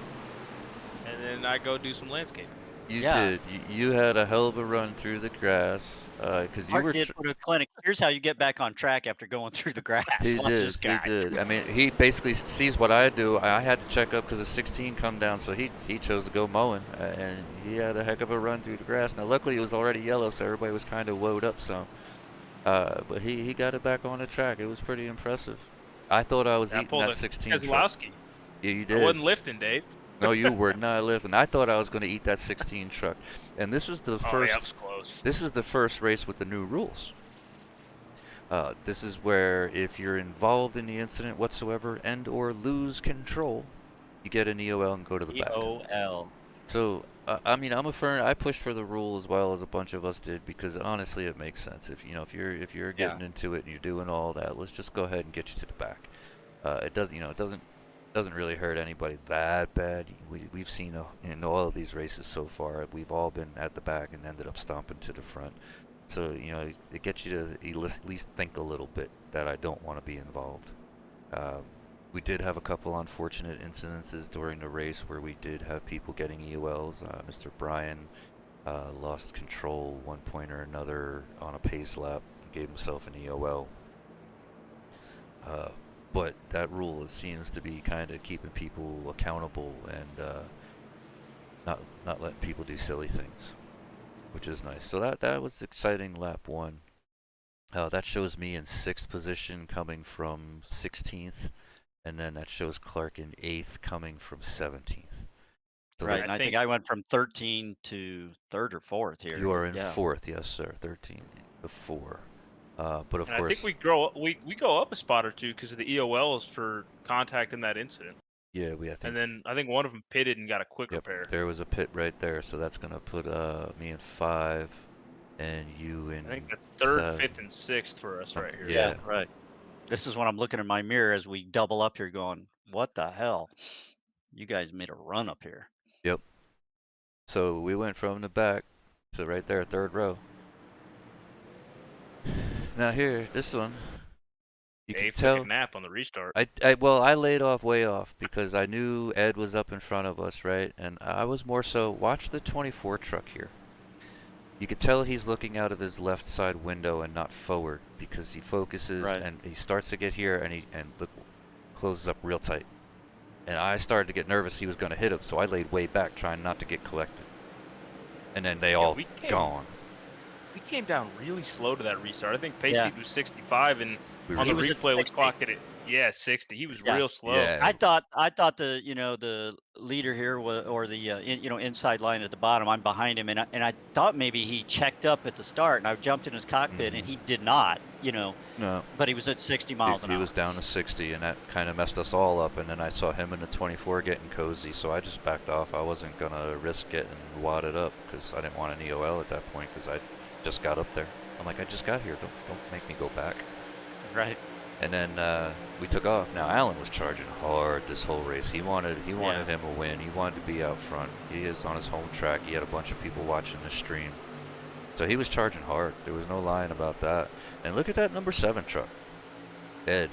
And then I go do some landscaping. You Yeah. did. You had a hell of a run through the grass because you Mark were. did put a clinic. Here's how you get back on track after going through the grass. He Watch did. this guy. He did. I mean, he basically sees what I do. I had to check up because the 16 come down, so he chose to go mowing, and he had a heck of a run through the grass. Now, luckily, it was already yellow, so everybody was kind of woed up some. But he got it back on the track. It was pretty impressive. I thought I was eating that 16 truck. Keselowski. Yeah, you I did. wasn't lifting, Dave. No, you were not lifting. I thought I was going to eat that 16 truck. And this was the Oh, first. yeah, it was close. This is the first race with the new rules. This is where if you're involved in the incident whatsoever and or lose control, you get an EOL and go to the back. EOL. So I mean, I pushed for the rule as well as a bunch of us did because honestly, it makes sense. If if you're getting into it and you're doing all that, let's just go ahead and get you to the back. It doesn't really hurt anybody that bad. We've seen in all of these races so far, we've all been at the back and ended up stomping to the front. So it gets you to at least think a little bit that I don't want to be involved. We did have a couple unfortunate incidences during the race where we did have people getting EOLs. Mr. Bryan lost control one point or another on a pace lap, gave himself an EOL. But that rule seems to be kind of keeping people accountable and not letting people do silly things, which is nice. So that was exciting. Lap 1. That shows me in 6th position coming from 16th, and then that shows Clark in 8th coming from 17th. So Right, and I think I went from 13 to 3rd or 4th here. You are in 4th, yes, sir. 13 to 4. But of and course, I think we go up a spot or two because of the EOLs for contact in that incident. Yeah, I think. And then I think one of them pitted and got a quick repair. There was a pit right there, so that's gonna put me in 5, and you in. I think that's 3rd, 7. 5th, and 6th for us right here. Yeah, right. This is when I'm looking in my mirror as we double up here, going, "What the hell? You guys made a run up here." Yep. So we went from the back to right there, 3rd row. Now here, this one, you can tell. Took a nap on the restart. I laid off way off because I knew Ed was up in front of us, right? And I was more so, watch the 24 truck here. You could tell he's looking out of his left side window and not forward because he focuses and he starts to get here and look, closes up real tight. And I started to get nervous he was going to hit him, so I laid way back trying not to get collected. And then they all gone. We came down really slow to that restart. I think pace speed was 65, and on the replay we clocked it at 60. He was real slow. Yeah. I thought the the leader here was, or the inside line at the bottom. I'm behind him, and I thought maybe he checked up at the start, and I jumped in his cockpit, and he did not. No. But he was at 60 miles an hour. He was down to 60, and that kind of messed us all up. And then I saw him in the 24 getting cozy, so I just backed off. I wasn't gonna risk getting wadded up because I didn't want an EOL at that point because I just got up there. I'm like, I just got here. Don't make me go back. Right. And then we took off. Now Alan was charging hard this whole race. He wanted Yeah. him a win. He wanted to be out front. He is on his home track. He had a bunch of people watching the stream. So he was charging hard. There was no lying about that. And look at that number 7 truck. Ed,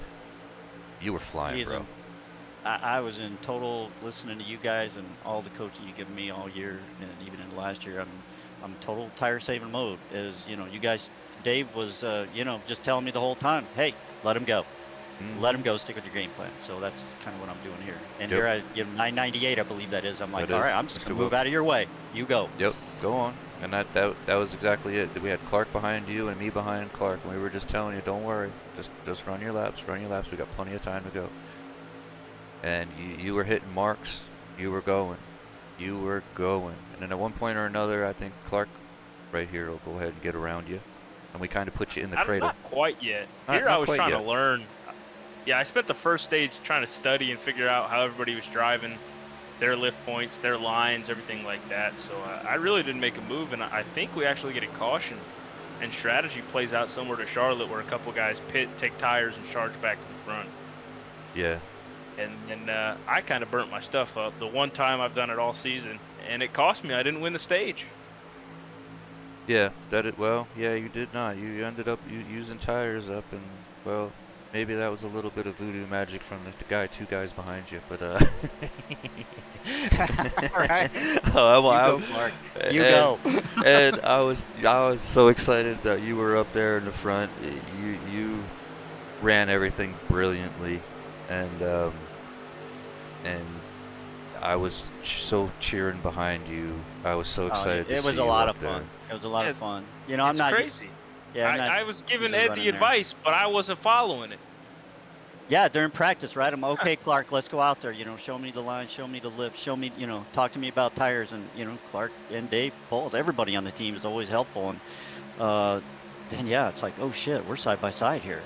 you were flying, He's bro. in, I was in total listening to you guys and all the coaching you give me all year, and even in the last year. I'm total tire saving mode. As you know, you guys, Dave was just telling me the whole time, hey, let him go. Let him go. Stick with your game plan. So that's kind of what I'm doing here. And Yep. here I, 998, I believe that is. I'm like, That all is. right, I'm just Mr. gonna Will. move out of your way. You go. Yep, go on. And that was exactly it. We had Clark behind you and me behind Clark, and we were just telling you, don't worry, just run your laps, run your laps. We got plenty of time to go. And you were hitting marks. You were going. You were going. And then at one point or another, I think Clark right here will go ahead and get around you, and we kind of put you in the cradle. Not quite yet. Not- Here not I was quite trying yet. to learn. Yeah, I spent the first stage trying to study and figure out how everybody was driving, their lift points, their lines, everything like that. So I really didn't make a move, and I think we actually get a caution. And strategy plays out similar to Charlotte, where a couple guys pit, take tires, and charge back to the front. Yeah. And I kind of burnt my stuff up the one time I've done it all season, and it cost me. I didn't win the stage. Yeah, yeah, you did not. You ended up using tires up, and, well, maybe that was a little bit of voodoo magic from the two guys behind you, but, Right. Oh, You go, Clark. You go. And I was so excited that you were up there in the front. You ran everything brilliantly, and I was so cheering behind you. I was so excited to It see was a you lot up of there. fun. It was a lot of It's- fun. You know, I'm It's not. crazy. Yeah, I'm not I was giving usually Ed running the there. advice, but I wasn't following it. Yeah, during practice, right? I'm okay, Clark. Let's go out there. You know, show me the line, show me the lift, show me. You know, talk to me about tires, and Clark and Dave, both everybody on the team is always helpful. And yeah, it's like, oh shit, we're side by side here.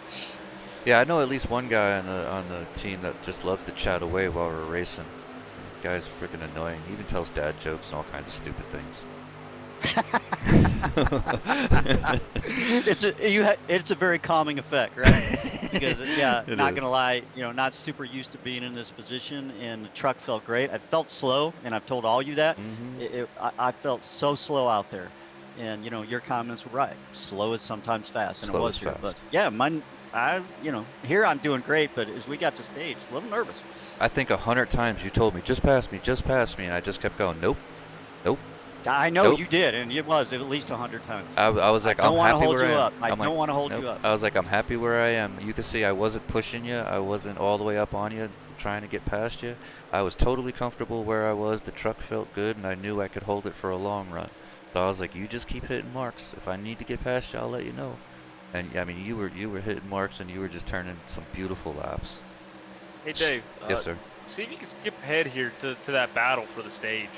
Yeah, I know at least one guy on the team that just loves to chat away while we're racing. The guy's freaking annoying. He even tells dad jokes and all kinds of stupid things. It's a very calming effect, right? Because yeah, It not is. gonna lie, not super used to being in this position, and the truck felt great. I felt slow, and I've told all you that. I felt so slow out there, and your comments were right. Slow is sometimes fast, and Slow it was is here. fast. But yeah, here I'm doing great, but as we got to stage, a little nervous. I think 100 times you told me, just pass me, and I just kept going, nope, nope. I know Nope. you did, and it was at least 100 times. I was like, I don't I'm wanna happy hold where you I am. up. I I'm don't like, wanna hold you nope. up. I was like, I'm happy where I am. You can see I wasn't pushing you. I wasn't all the way up on you, trying to get past you. I was totally comfortable where I was. The truck felt good, and I knew I could hold it for a long run. So I was like, you just keep hitting marks. If I need to get past you, I'll let you know. And I mean, you were hitting marks, and you were just turning some beautiful laps. Hey Dave. Yes, sir. See if you can skip ahead here to that battle for the stage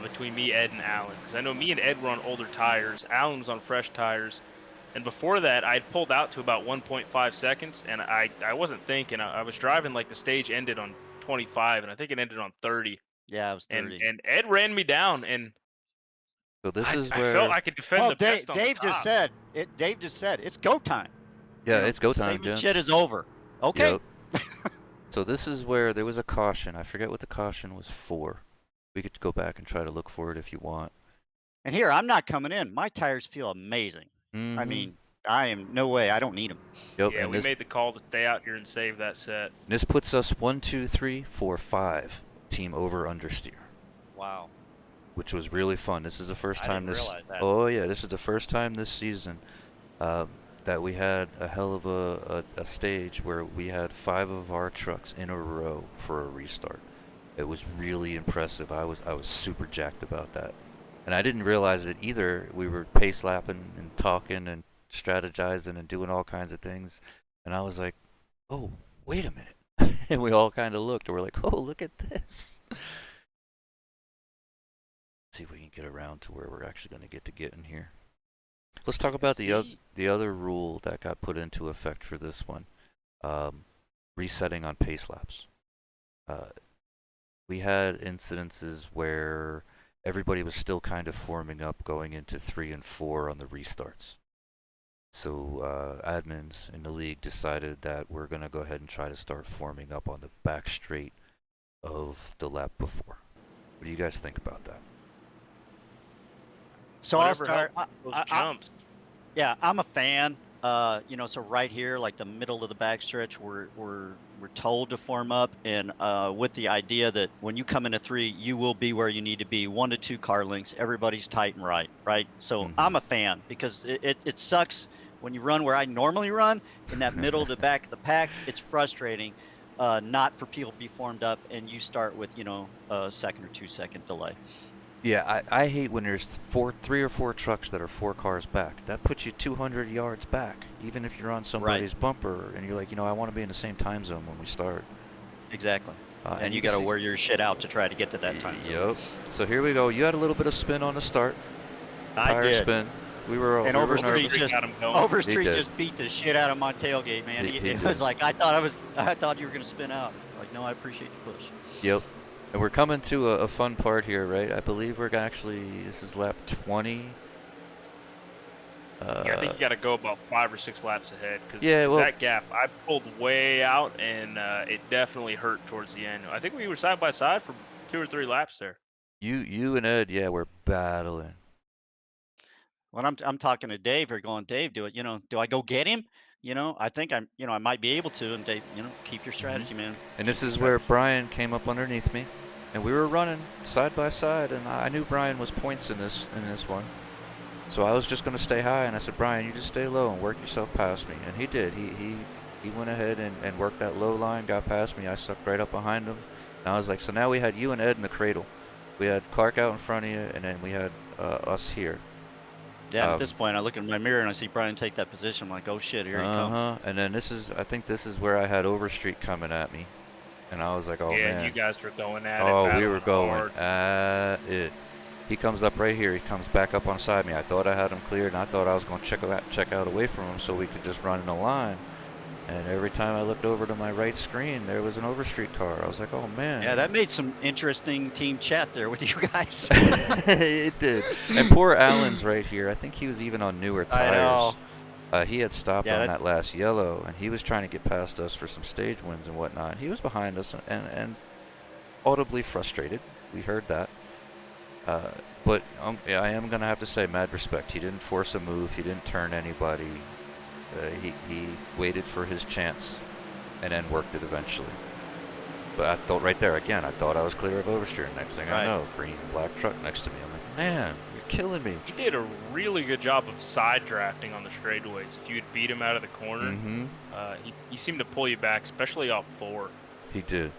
between me, Ed, and Alan. Because I know me and Ed were on older tires. Alan was on fresh tires. And before that, I'd pulled out to about 1.5 seconds, and I wasn't thinking. I was driving like the stage ended on 25, and I think it ended on 30. Yeah, it was 30. And Ed ran me down, and So this is I where. felt I could defend Well, the best on Dave the top. just said it. Dave just said it's go time. Yeah, it's go time, Saving gents. shit is over. Okay. Yep. So this is where there was a caution. I forget what the caution was for. We could go back and try to look for it if you want. And here, I'm not coming in. My tires feel amazing. I Mhm. mean, I am no way. I don't need them. Yep, Yeah, and we this made the call to stay out here and save that set. puts us 1, 2, 3, 4, 5 team over understeer, Wow. which was really fun. This is the first I time didn't this. realize that. Oh yeah, this is the first time this season that we had a hell of a stage where we had 5 of our trucks in a row for a restart. It was really impressive. I was super jacked about that. And I didn't realize it either. We were pace lapping and talking and strategizing and doing all kinds of things. And I was like, oh, wait a minute. And we all kind of looked and we're like, oh, look at this. See if we can get around to where we're actually going to get in here. Let's talk about the other rule that got put into effect for this one. Resetting on pace laps. We had incidences where everybody was still kind of forming up going into 3 and 4 on the restarts. So admins in the league decided that we're gonna go ahead and try to start forming up on the back straight of the lap before. What do you guys think about that? So I'll Whatever start. helps those jumps. Yeah, I'm a fan. So right here, like the middle of the backstretch, we're told to form up, and with the idea that when you come into 3, you will be where you need to be, 1 to 2 car lengths. Everybody's tight and right? So I'm a fan because it sucks when you run where I normally run in that middle to back of the pack. It's frustrating, not for people to be formed up, and you start with a second or 2-second delay. Yeah, I hate when there's 3 or 4 trucks that are 4 cars back. That puts you 200 yards back, even if you're on somebody's bumper and you're like, I want to be in the same time zone when we start. Exactly. And you can got to see- wear your shit out to try to get to that time zone. Yep. So here we go. You had a little bit of spin on the start. I Tire did. spin. We were And we were Overstreet nervous. just got him going. He did. just beat the shit out of my tailgate, man. He It did. was like I thought you were gonna spin out. Like, no, I appreciate the push. Yep. And we're coming to a fun part here, right? I believe we're this is lap 20. Yeah, I think you got to go about 5 or 6 laps ahead because Yeah, well- that gap, I pulled way out and it definitely hurt towards the end. I think we were side by side for 2 or 3 laps there. You and Ed, yeah, we're battling. When I'm talking to Dave, here going, Dave, do I go get him? I think I might be able to. And Dave, keep your strategy, man. And this Keep is your where strategy. Brian came up underneath me, and we were running side by side, and I knew Brian was points in this one. So I was just going to stay high, and I said, Brian, you just stay low and work yourself past me. And he did. He went ahead and worked that low line, got past me. I sucked right up behind him. And I was like, so now we had you and Ed in the cradle. We had Clark out in front of you, and then we had us here. Yeah, at this point, I look in my mirror and I see Brian take that position. I'm like, oh shit, here he comes. And then I think this is where I had Overstreet coming at me. And I was like, oh yeah, man. you guys were going at it. Oh, we were battling going hard. at it. He comes up right here. He comes back up on side me. I thought I had him cleared, and I thought I was going to check out away from him so we could just run in a line. And every time I looked over to my right screen, there was an Overstreet car. I was like, oh man. Yeah, that made some interesting team chat there with you guys. It did. And poor Allen's right here. I think he was even on newer tires. I know. He had stopped Yeah, on that last yellow, and he was trying to get past us for some stage wins and whatnot. He was behind us and audibly frustrated. We heard that. But yeah, I am going to have to say, mad respect. He didn't force a move. He didn't turn anybody. He waited for his chance and then worked it eventually. But I thought right there, again, I thought I was clear of Oversteer. Next thing I know, green and black truck next to me. I'm like, man, you're killing me. He did a really good job of side drafting on the straightaways. If you had beat him out of the corner, he seemed to pull you back, especially off 4. He did.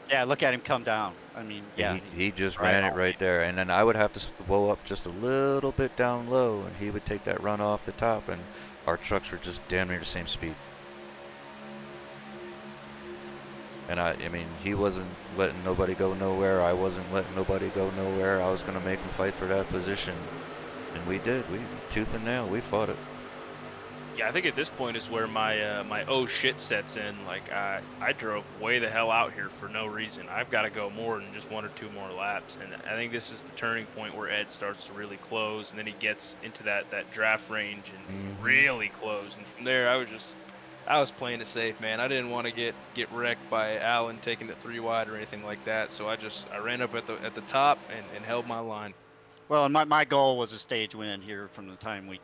Yeah, look at him come down. I mean, yeah. He just ran it right there. And then I would have to blow up just a little bit down low, and he would take that run off the top, and our trucks were just damn near the same speed. And I mean, he wasn't letting nobody go nowhere. I wasn't letting nobody go nowhere. I was going to make him fight for that position. And we did. We tooth and nail. We fought it. Yeah, I think at this point is where my my oh shit sets in. Like I drove way the hell out here for no reason. I've got to go more than just 1 or 2 more laps, and I think this is the turning point where Ed starts to really close, and then he gets into that draft range and really close. And from there, I was playing it safe, man. I didn't want to get wrecked by Allen taking it 3 wide or anything like that. So I ran up at the top and held my line. Well, and my goal was a stage win here from the time we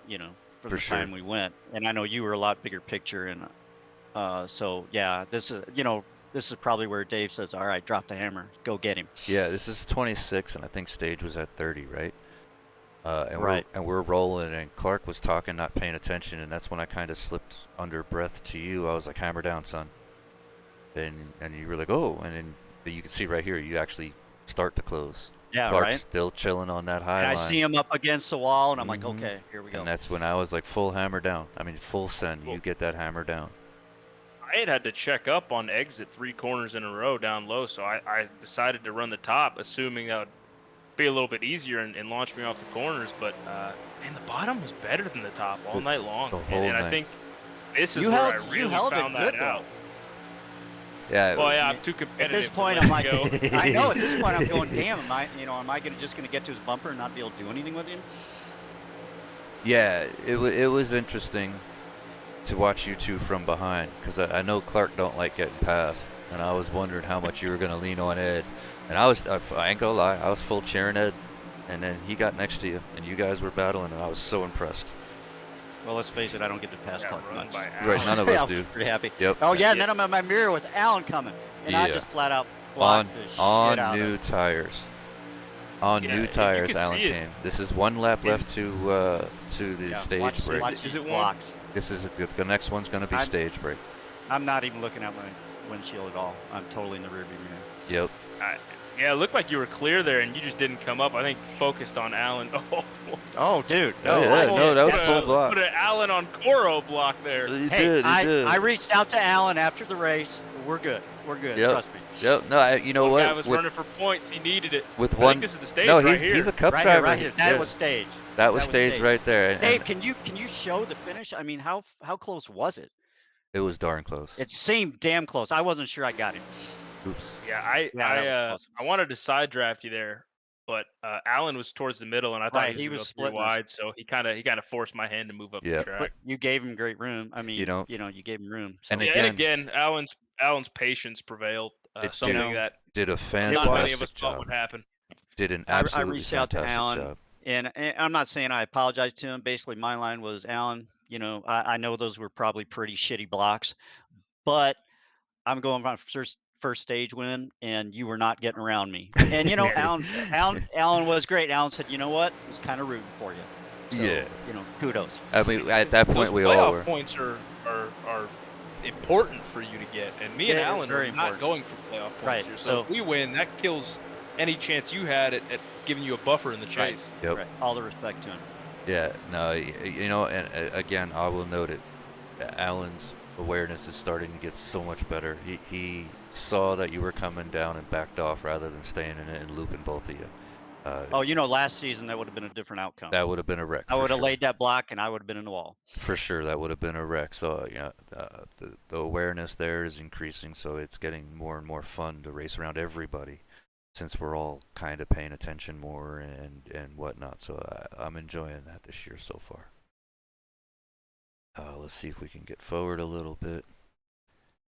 time we went. And I know you were a lot bigger picture, and so yeah, this is probably where Dave says, all right, drop the hammer, go get him. Yeah, this is 26, and I think stage was at 30, right? Right. We're rolling, and Clark was talking, not paying attention, and that's when I kind of slipped under breath to you. I was like, hammer down, son. And you were like, oh, and then you can see right here, you actually start to close. Yeah, Clark's right. still chilling on that high And I line. see him up against the wall, and I'm like, okay, here we go. And that's when I was like, full hammer down. I mean, full send. You get that hammer down. I had to check up on exit 3 corners in a row down low, so I decided to run the top, assuming that would be a little bit easier and launch me off the corners. But man, the bottom was better than the top all night long. The whole and night. I think this is You where held- I you really held it found that good, out. though. Yeah. Well, yeah, I'm too competitive. At this to point, let I'm it like, go. I know. At this point, I'm going, damn. Am I just gonna get to his bumper and not be able to do anything with him? Yeah, it was interesting. to watch you two from behind, because I know Clark don't like getting past, and I was wondering how much you were gonna lean on Ed, and I ain't gonna lie, I was full cheering Ed, and then he got next to you, and you guys were battling, and I was so impressed. Well, let's face it, I don't get to pass Got Clark run much. by Right, Alan. none of I us was do. pretty happy. Yep. Oh yeah, and then I'm in my mirror with Alan coming, and I Yeah. just flat out On blocked the shit out new of. tires. On Yeah, new you tires, could Alan see it. came. This is one lap Yeah. left to the Yeah, stage watch, break. watch Is these it one? blocks. This is the next one's gonna be I'm- stage break. I'm not even looking at my windshield at all. I'm totally in the rearview mirror. Yep. Yeah, it looked like you were clear there, and you just didn't come up. I think focused on Alan. Oh, Oh, dude. Oh, No, yeah, I no, that was put full a- block. Put an Alan on Coro block there. He Hey, did. He did. I reached out to Alan after the race. We're good. We're good. Yep. Trust me. Yep. No, you know One what? guy was running for points. He needed it. with I one. think this is the stage No, right here. he's a cup Right here, driver. right here. That Yeah, was stage. that was that was stage stage. right there. And Dave, can you show the finish? I mean, how close was it? it was darn close. It seemed damn close. I wasn't sure I got him. Oops. Yeah, that was close. I wanted to side draft you there, but Alan was towards the middle, and I thought Right, he he was was going to go 3 splitting us. wide, so he kind of forced my hand to move up Yeah. the track. But you gave him great room. I mean, You know- you gave him room. So. And Yeah, again- and again, Alan's patience prevailed. It Something did. that Did a not fantastic many of us thought job. would happen. Did an I absolutely reached out to fantastic Alan. job. And I'm not saying I apologize to him. Basically, my line was, Alan, I know those were probably pretty shitty blocks, but I'm going for my first stage win, and you were not getting around me. And Alan was great. Alan said, you know what? I was kind of rooting for you. So, Yeah. Kudos. I mean, at that Those point, we all playoff were. points are important for you to get, and me and Yeah, Alan very are not important. going for playoff points Right, here. So so- if we win, that kills any chance you had at giving you a buffer in the Right. chase. Yep. Right. All the respect to him. Yeah, no, and again, I will note it. Alan's awareness is starting to get so much better. He saw that you were coming down and backed off rather than staying in it and looping both of you. Oh, last season that would have been a different outcome. That would have been a wreck. I for would have sure. laid that block, and I would have been in the wall. For sure, that would have been a wreck. So the awareness there is increasing, so it's getting more and more fun to race around everybody, since we're all kind of paying attention more and whatnot. So I'm enjoying that this year so far. Let's see if we can get forward a little bit.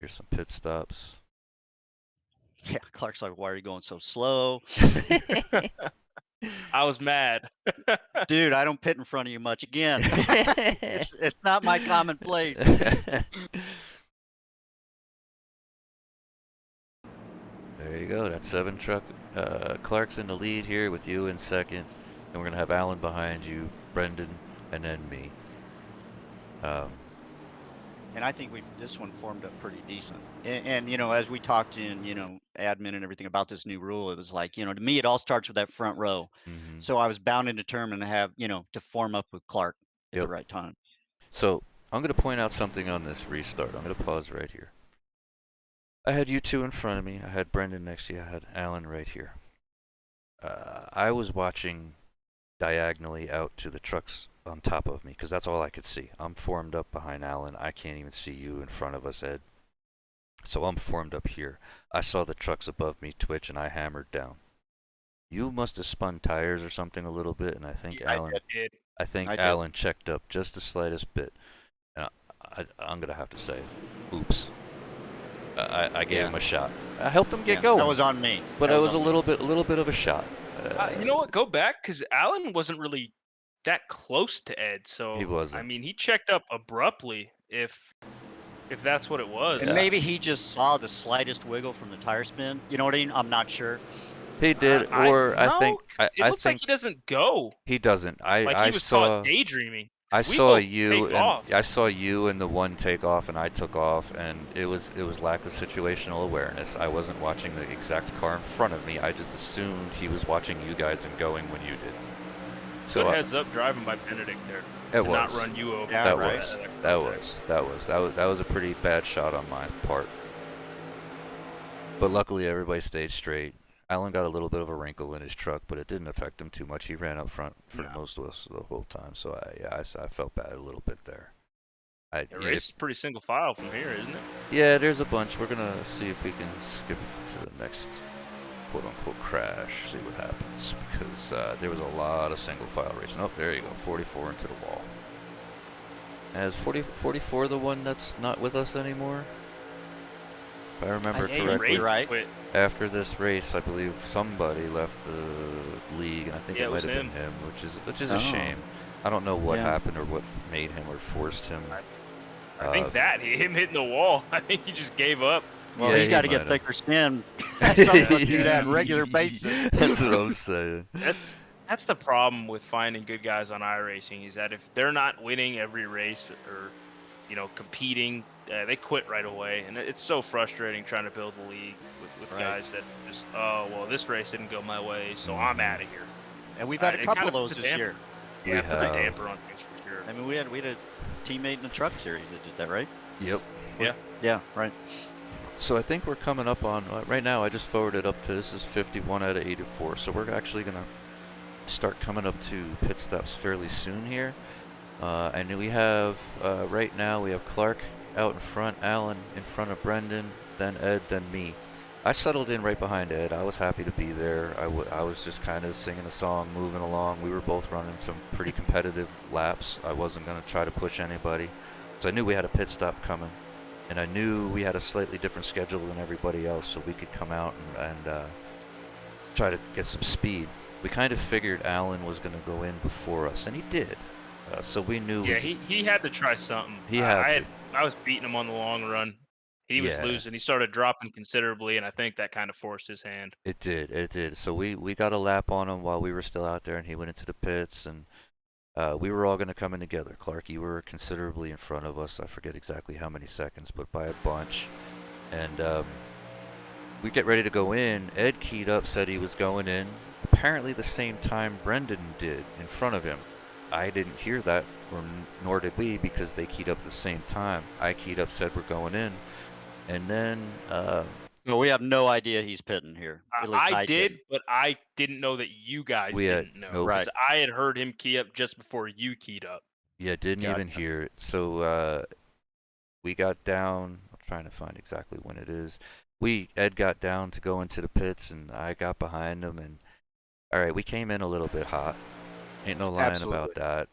Here's some pit stops. Yeah, Clark's like, why are you going so slow? I was mad. Dude, I don't pit in front of you much again. it's not my common place. There you go. That 7 truck. Clark's in the lead here with you in second. And we're going to have Alan behind you, Brendan, and then me. And I think this one formed up pretty decent. And as we talked in, admin and everything about this new rule, it was like, to me, it all starts with that front row. Mhm. So I was bound and determined to have, to form up with Clark at Yep. the right time. So I'm going to point out something on this restart. I'm going to pause right here. I had you two in front of me. I had Brendan next to you. I had Alan right here. I was watching diagonally out to the trucks on top of me because that's all I could see. I'm formed up behind Alan. I can't even see you in front of us, Ed. So I'm formed up here. I saw the trucks above me twitch and I hammered down. You must have spun tires or something a little bit, and I think Alan. did. I think I did. Alan checked up just the slightest bit. And I'm gonna have to say, oops. I gave him a shot. I helped him get going. That was on me. But That it was was a on me. little bit of a shot. You know what? Go back because Alan wasn't really that close to Ed. So He wasn't. I mean, he checked up abruptly. If that's what it was. And maybe he just saw the slightest wiggle from the tire spin. You know what I mean? I'm not sure. He did, I think it I looks think like he doesn't go. he doesn't. Like I he was saw caught daydreaming. I We saw both you take and off. I saw you and the one take off and I took off, and it was lack of situational awareness. I wasn't watching the exact car in front of me. I just assumed he was watching you guys and going when you did. So Good heads up driving by Benedict there. it to was. not run you over. Yeah, that right. was. That was a pretty bad shot on my part. But luckily everybody stayed straight. Alan got a little bit of a wrinkle in his truck, but it didn't affect him too much. He ran up front for most of us the whole time, so I felt bad a little bit there. The race is pretty single file from here, isn't it? Yeah, there's a bunch. We're gonna see if we can skip to the next quote-unquote crash, see what happens, because there was a lot of single file racing. Oh, there you go, 44 into the wall. Is 44 the one that's not with us anymore? If I remember think correctly, you're right. Quit. after this race, I believe somebody left the league, and I think Yeah, it it might was have been him. him, which is a Oh. shame. I don't know what Yeah. happened or what made him or forced him. I think that him hitting the wall. I think he just gave up. Well, Yeah, he's he got to get might have. thicker skin. Some of us do that on a regular basis. That's what I'm saying. That's the problem with finding good guys on iRacing, is that if they're not winning every race or competing, they quit right away, and it's so frustrating trying to build a league with Right. guys that just, oh well, this race didn't go my way, so I'm out of here. And we've had a It couple kinda of those puts a this damper- year. Yeah, it puts a have. damper on things for sure. I mean, we had a teammate in the truck series that did that, right? Yep. Yeah, right. So I think we're coming up on, right now I just forwarded up to, this is 51 out of 84, so we're actually going to start coming up to pit stops fairly soon here. And we have, right now we have Clark out in front, Alan in front of Brendan, then Ed, then me. I settled in right behind Ed. I was happy to be there. I was just kind of singing a song, moving along. We were both running some pretty competitive laps. I wasn't going to try to push anybody. So I knew we had a pit stop coming. And I knew we had a slightly different schedule than everybody else, so we could come out and try to get some speed. We kind of figured Alan was going to go in before us, and he did. So we knew. Yeah, he had to try something. He had I was beating him on the long run. He was Yeah. losing. He started dropping considerably, and I think that kind of forced his hand. It did. So we got a lap on him while we were still out there, and he went into the pits, and we were all going to come in together. Clark, you were considerably in front of us. I forget exactly how many seconds, but by a bunch. And we get ready to go in. Ed keyed up, said he was going in. Apparently the same time Brendan did in front of him. I didn't hear that, nor did we, because they keyed up at the same time. I keyed up, said we're going in. And then No, we have no idea he's pitting here. At least I did, didn't. but I didn't know that you guys We had didn't know. no- 'Cause I had heard him key up just before you keyed up. Yeah, didn't even Gotcha. hear it. So we got down. I'm trying to find exactly when it is. Ed got down to go into the pits, and I got behind him. And all right, we came in a little bit hot. Ain't no lying about that.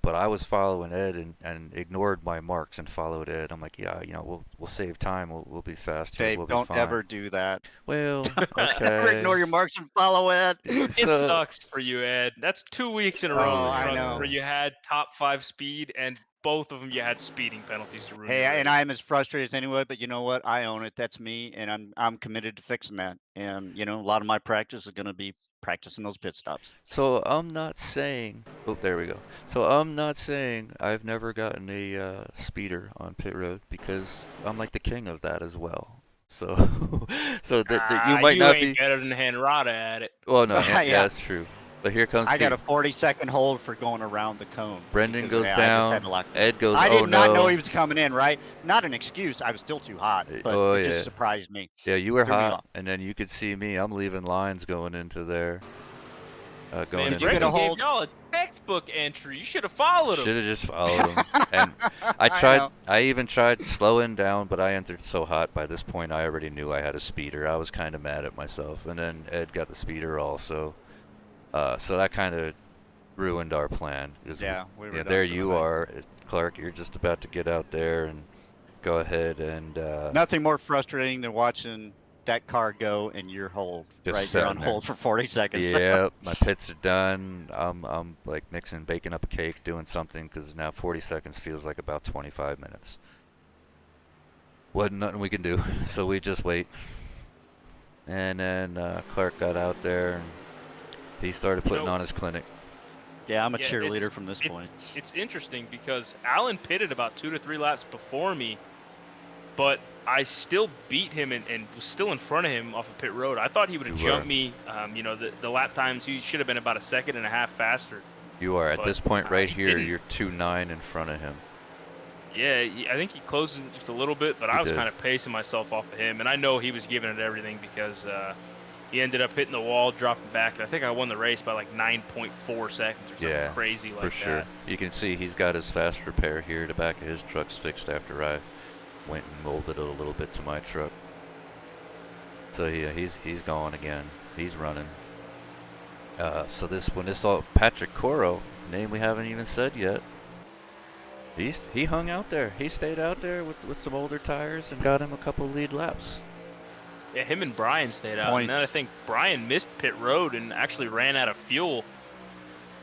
But I was following Ed and ignored my marks and followed Ed. I'm like, yeah, we'll save time. We'll be fast here. Dave, We'll be don't fine. ever do that. Well, Never okay. ignore your marks and follow Ed. It So- sucks for you, Ed. That's 2 weeks in a row Oh, in the I truck know. where you had top 5 speed, and both of them you had speeding penalties to ruin. Hey, your and race. I'm as frustrated as anyone, but you know what? I own it. That's me, and I'm committed to fixing that. And a lot of my practice is going to be practicing those pit stops. So I'm not saying. Oh, there we go. So I'm not saying I've never gotten a speeder on pit road, because I'm like the king of that as well. So, that you might not ain't be. better than Henrada at it. Well, no, Yeah. yeah, that's true. But here comes. I got a Steve. 40-second hold for going around the cone. Brendan because, goes yeah, I just had down. to lock- Ed goes. I Oh did not no. know he was coming in, right? Not an excuse. I was still too hot, but Oh, it yeah. just surprised me. Yeah, you were threw me hot, off. and then you could see me. I'm leaving lines going into there. Going Man, into you get Brendan a gave hold- y'all a textbook entry. You should have followed him. Should have just followed him. And I know. tried. I even tried slowing down, but I entered so hot. By this point, I already knew I had a speeder. I was kind of mad at myself. And then Ed got the speeder also. So that kind of ruined our plan. 'Cause Yeah, we were yeah, done there for the you night. are, Clark. You're just about to get out there and go ahead and. Nothing more frustrating than watching that car go and you're hold. Just Right, you're on sitting there. hold for 40 seconds. Yeah, my pits are done. I'm like baking up a cake, doing something, because now 40 seconds feels like about 25 minutes. Wasn't nothing we can do, so we just wait. And then Clark got out there, and he started putting on his clinic. Yeah, I'm a Yeah, cheerleader it's- from this point. It's interesting because Alan pitted about 2 to 3 laps before me, but I still beat him and was still in front of him off of pit road. I thought he would have You were. jumped me. The lap times, he should have been about a second and a half faster. You are at But this point right he here. didn't. You're 2.9 in front of him. Yeah, I think he closed it just a little bit, but He I was did. kind of pacing myself off of him, and I know he was giving it everything because he ended up hitting the wall, dropping back, and I think I won the race by like 9.4 seconds or something Yeah, crazy like For sure. that. You can see he's got his fast repair here. The back of his truck's fixed after I went and molded it a little bit to my truck. So yeah, he's going again. He's running. So Patrick Coro, name we haven't even said yet. He hung out there. He stayed out there with some older tires and got him a couple lead laps. Yeah, him and Brian stayed out, Point. and then I think Brian missed pit road and actually ran out of fuel.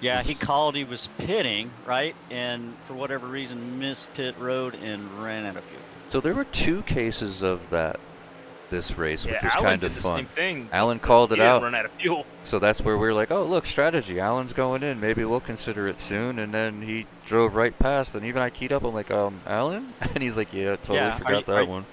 Yeah, he called. He was pitting, right, and for whatever reason missed pit road and ran out of fuel. So there were 2 cases of that this race, which Yeah, was Alan kind did of the fun. same thing. Alan called He it didn't out. run out of fuel. So that's where we were like, oh, look, strategy. Alan's going in. Maybe we'll consider it soon. And then he drove right past. And even I keyed up. I'm like, Alan? And he's like, yeah, totally Yeah, forgot that one.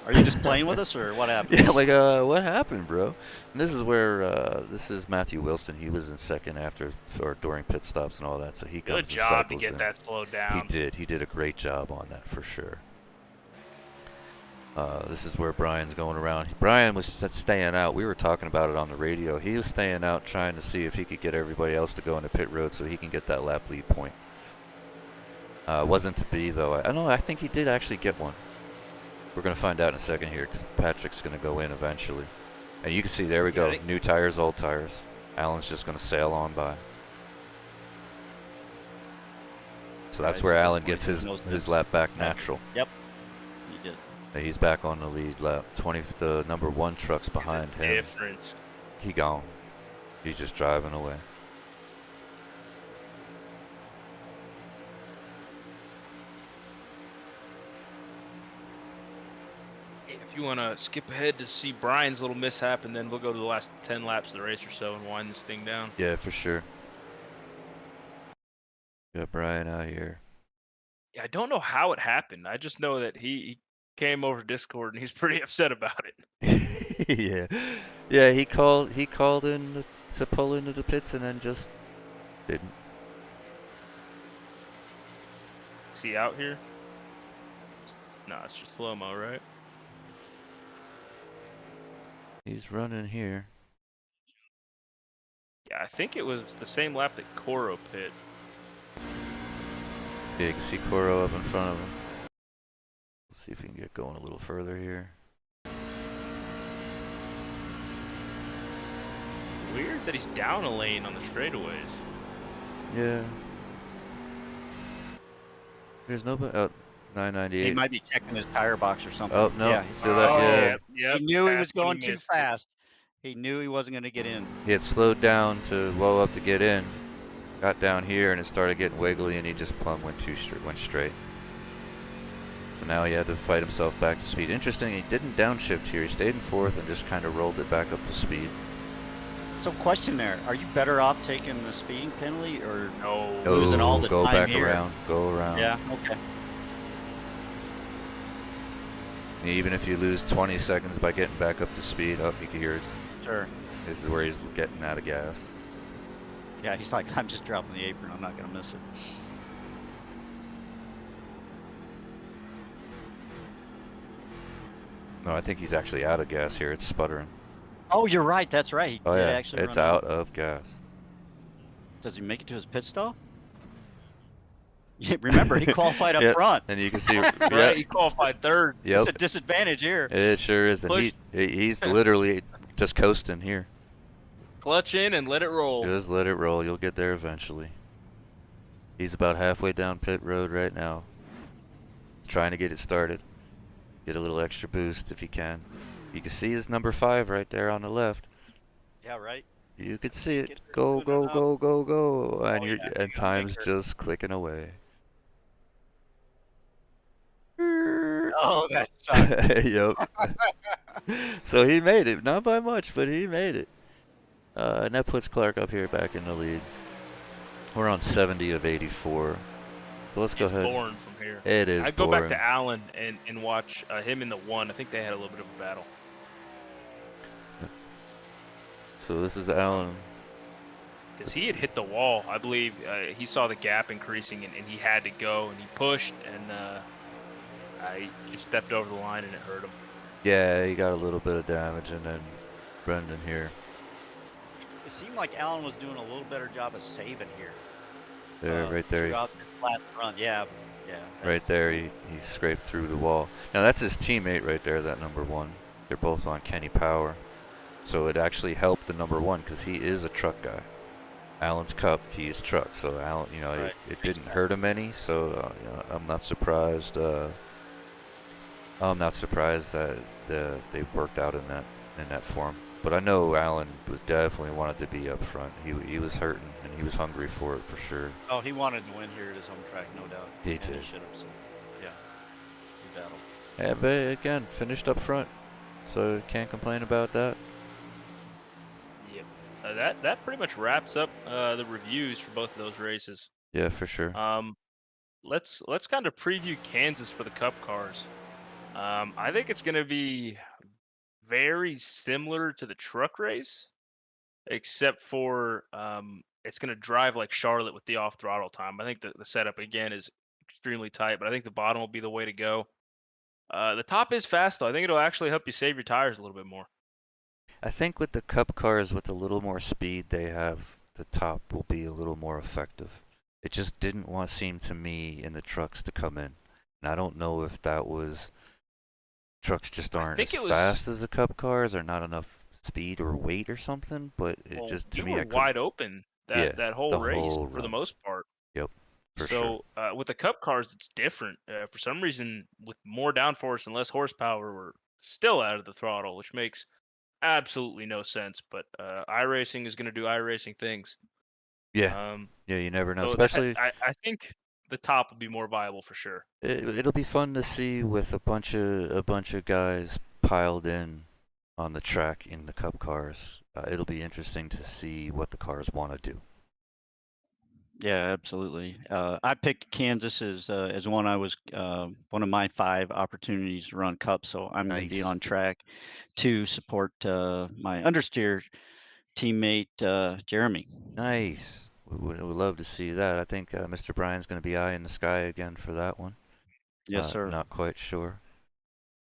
Are you just playing with us, or what happened? Yeah, like, what happened, bro? And this is where, this is Matthew Wilson. He was in second after, or during pit stops and all that. So he Good comes and job to cycles get in. that slowed down. He did. He did a great job on that for sure. This is where Brian's going around. Brian was staying out. We were talking about it on the radio. He was staying out trying to see if he could get everybody else to go into pit road so he can get that lap lead point. Wasn't to be, though. I know. I think he did actually get one. We're going to find out in a second here because Patrick's going to go in eventually. And you can see, there we go. New tires, old tires. Alan's just going to sail on by. So that's where Alan gets his lap back natural. Yep, he did. He's back on the lead lap. The number 1 truck's behind him. Difference. He gone. He's just driving away. If you want to skip ahead to see Brian's little mishap, and then we'll go to the last 10 laps of the race or so and wind this thing down. Yeah, for sure. Got Brian out here. Yeah, I don't know how it happened. I just know that he came over Discord and he's pretty upset about it. Yeah. Yeah, he called in to pull into the pits and then just didn't. Is he out here? No, it's just slow-mo, right? He's running here. Yeah, I think it was the same lap that Coro pit. Yeah, you can see Coro up in front of him. Let's see if we can get going a little further here. Weird that he's down a lane on the straightaways. Yeah. There's nobody. Oh, 998. He might be checking his tire box or something. Oh, no. Yeah, See that? Yeah. he knew he was Fast, going too missed it. fast. He knew he wasn't going to get in. He had slowed down to low up to get in. Got down here and it started getting wiggly and he just plumb went straight. So now he had to fight himself back to speed. Interesting, he didn't downshift here. He stayed in 4th and just kind of rolled it back up to speed. So question there, are you better off taking the speeding penalty or No. losing all the go time back here? around. Go around. Yeah, okay. Even if you lose 20 seconds by getting back up to speed, oh, you can hear it. Sure. This is where he's getting out of gas. Yeah, he's like, I'm just dropping the apron. I'm not going to miss it. No, I think he's actually out of gas here. It's sputtering. Oh, you're right. That's right. He Oh did yeah, actually it's run out of gas. Does he make it to his pit stop? Yeah, remember, he qualified up Yep, front. and you can see. Right, Yeah, he qualified third. yep, It's a disadvantage here. it sure is. And Push. he's literally just coasting here. Clutch in and let it roll. Just let it roll. You'll get there eventually. He's about halfway down pit road right now. Trying to get it started. Get a little extra boost if you can. You can see his number 5 right there on the left. Yeah, right. You could see it. Get Go, moving go, up. go, go, go. And Oh, you're yeah, you and gotta make time's sure. just clicking away. Oh, that sucks. Yep. So he made it, not by much, but he made it. And that puts Clark up here back in the lead. We're on 70 of 84. So let's go It's ahead. boring from here. It is I'd go boring. back to Allen and watch him in the 1. I think they had a little bit of a battle. So this is Alan. Because he had hit the wall. I believe he saw the gap increasing and he had to go. And he pushed and I just stepped over the line and it hurt him. Yeah, he got a little bit of damage, and then Brendan here. It seemed like Alan was doing a little better job of saving here. There, right there. Throughout the flat front, yeah. Right there, he scraped through the wall. Now that's his teammate right there, that number 1. They're both on Kenny Power. So it actually helped the number 1 because he is a truck guy. Alan's Cup, he's truck. So Alan, you know, Right. it didn't hurt him any. So you know, I'm not surprised. I'm not surprised that they worked out in that form. But I know Alan was definitely wanted to be up front. He was hurting and he was hungry for it for sure. Oh, he wanted to win here at his home track, no doubt. He And did. he should have. So, yeah, he battled. Yeah, but again, finished up front, so can't complain about that. Yep. That pretty much wraps up the reviews for both of those races. Yeah, for sure. Let's kind of preview Kansas for the Cup cars. I think it's going to be very similar to the truck race, except for it's going to drive like Charlotte with the off throttle time. I think the setup again is extremely tight, but I think the bottom will be the way to go. The top is fast though. I think it'll actually help you save your tires a little bit more. I think with the Cup cars, with a little more speed they have, the top will be a little more effective. It just didn't want seem to me in the trucks to come in, and I don't know if that was trucks just I aren't think as it was. fast as the Cup cars, or not enough speed or weight or something. But it Well, just to you me, were I couldn't. wide open Yeah, that whole the race whole for the run. most part. Yep, for sure. So with the Cup cars, it's different. For some reason, with more downforce and less horsepower, we're still out of the throttle, which makes absolutely no sense. But iRacing is going to do iRacing things. Yeah, Um, yeah, you never know. so that Especially, I think the top will be more viable for sure. it'll be fun to see with a bunch of guys piled in on the track in the Cup cars. It'll be interesting to see what the cars want to do. Yeah, absolutely. I picked Kansas as one I was one of my 5 opportunities to run Cup, so I'm going to be Nice, on track to support my understeer teammate Jeremy. nice. We would love to see that. I think Mr. Bryan's going to be eyeing the sky again for that one. Yes, sir. Not quite sure.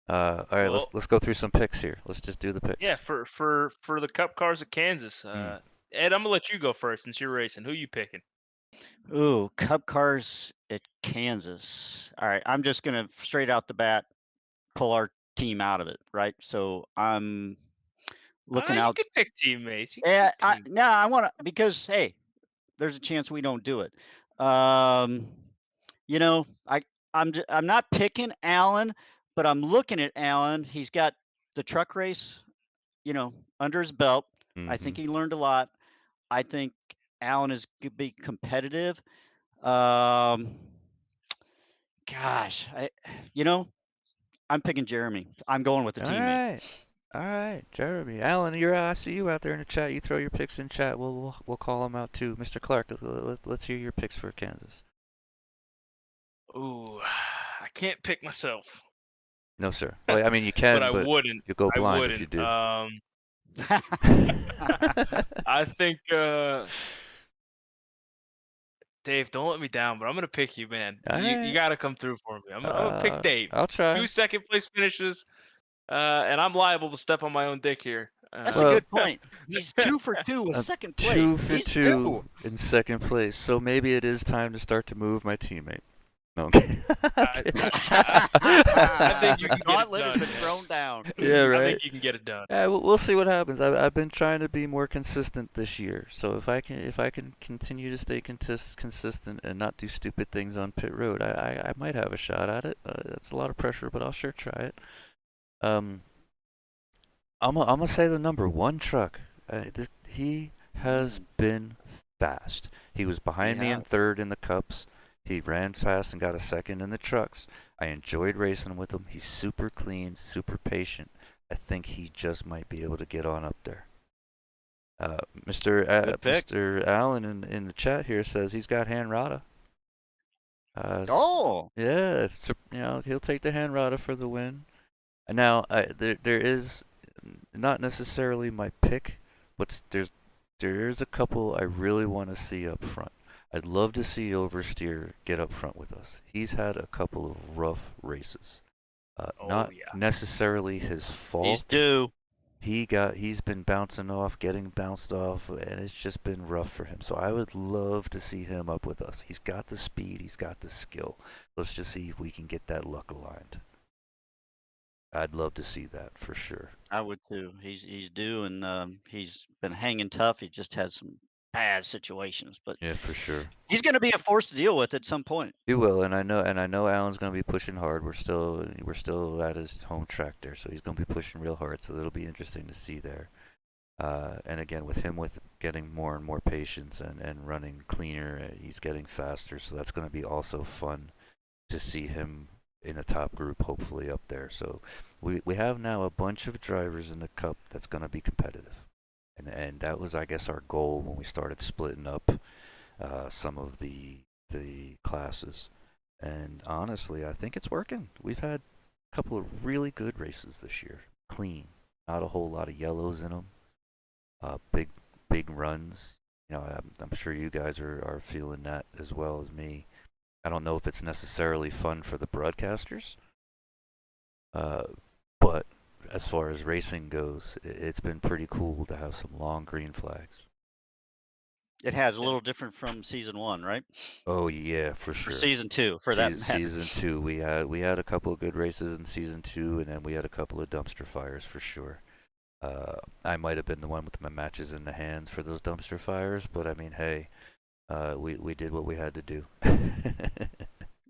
All right, Well, let's go through some picks here. Let's just do the yeah, picks. for the Cup cars at Kansas, Hmm. Ed, I'm gonna let you go first since you're racing. Who you picking? Ooh, Cup cars at Kansas. All right, I'm just going to straight out the bat pull our team out of it, right? So I'm looking You out. can pick teammates. You can Yeah, pick team. no, I want to because hey, there's a chance we don't do it. Um, you know, I'm not picking Allen, but I'm looking at Allen. He's got the truck race, under his belt. I Mm-hmm. think he learned a lot. I think Allen is could be competitive. Um, gosh, I'm picking Jeremy. I'm going with the All teammate. right. All right, Jeremy. Alan, I see you out there in the chat. You throw your picks in chat. We'll call them out too. Mr. Clark, let's hear your picks for Kansas. Ooh, I can't pick myself, No, sir. Well, I mean, you but can, I but wouldn't. you go I blind if you wouldn't. do. I think Dave, don't let me down, but I'm gonna pick you, man. All You right. gotta come through for me. I'm gonna pick Dave. I'll try. 2 second place finishes, and I'm liable to step on my own dick here. That's a Well, good point. He's 2 for 2 with second place. 2 for He's 2 due. in second place. So maybe it is time to start to move my teammate. No, I'm kidding. I think you can get it Gauntlet has done, been man. thrown down. Yeah, I right. think you can get it done. Yeah, we'll see what happens. I've been trying to be more consistent this year. So if I can continue to stay consistent and not do stupid things on pit road, I might have a shot at it. That's a lot of pressure, but I'll sure try it. I'm gonna say the number 1 truck. He has been fast. He was behind me in 3rd in the Cups. He ran fast and got a 2nd in the trucks. I enjoyed racing with him. He's super clean, super patient. I think he just might be able to get on up there. Mr. Allen in the chat here says he's got hand rada. Oh, Yeah, so, he'll take the hand rada for the win. Now, there is not necessarily my pick, but there's a couple I really want to see up front. I'd love to see Oversteer get up front with us. He's had a couple of rough races. Not yeah. necessarily his fault. he's due. He's been bouncing off, getting bounced off, and it's just been rough for him. So I would love to see him up with us. He's got the speed, he's got the skill. Let's just see if we can get that luck aligned. I'd love to see that for sure. I would too. He's due, and he's been hanging tough. He just had some bad situations. But Yeah, for sure. he's going to be a force to deal with at some point. He will, and I know Alan's gonna be pushing hard. We're still at his home track there, so he's gonna be pushing real hard. So it'll be interesting to see there. And again, with getting more and more patience and running cleaner, he's getting faster. So that's gonna be also fun to see him in a top group, hopefully up there. So we have now a bunch of drivers in the cup that's gonna be competitive, and that was, I guess, our goal when we started splitting up some of the classes. And honestly, I think it's working. We've had a couple of really good races this year. Clean. Not a whole lot of yellows in them. Big runs. You know, I'm sure you guys are feeling that as well as me. I don't know if it's necessarily fun for the broadcasters, but as far as racing goes, it's been pretty cool to have some long green flags. It has a little different from season 1, right? Oh yeah, for Or sure. season 2, for that matter. Season 2, we had a couple of good races in season 2, and then we had a couple of dumpster fires for sure. I might have been the one with my matches in the hands for those dumpster fires, but I mean, hey, we did what we had to do.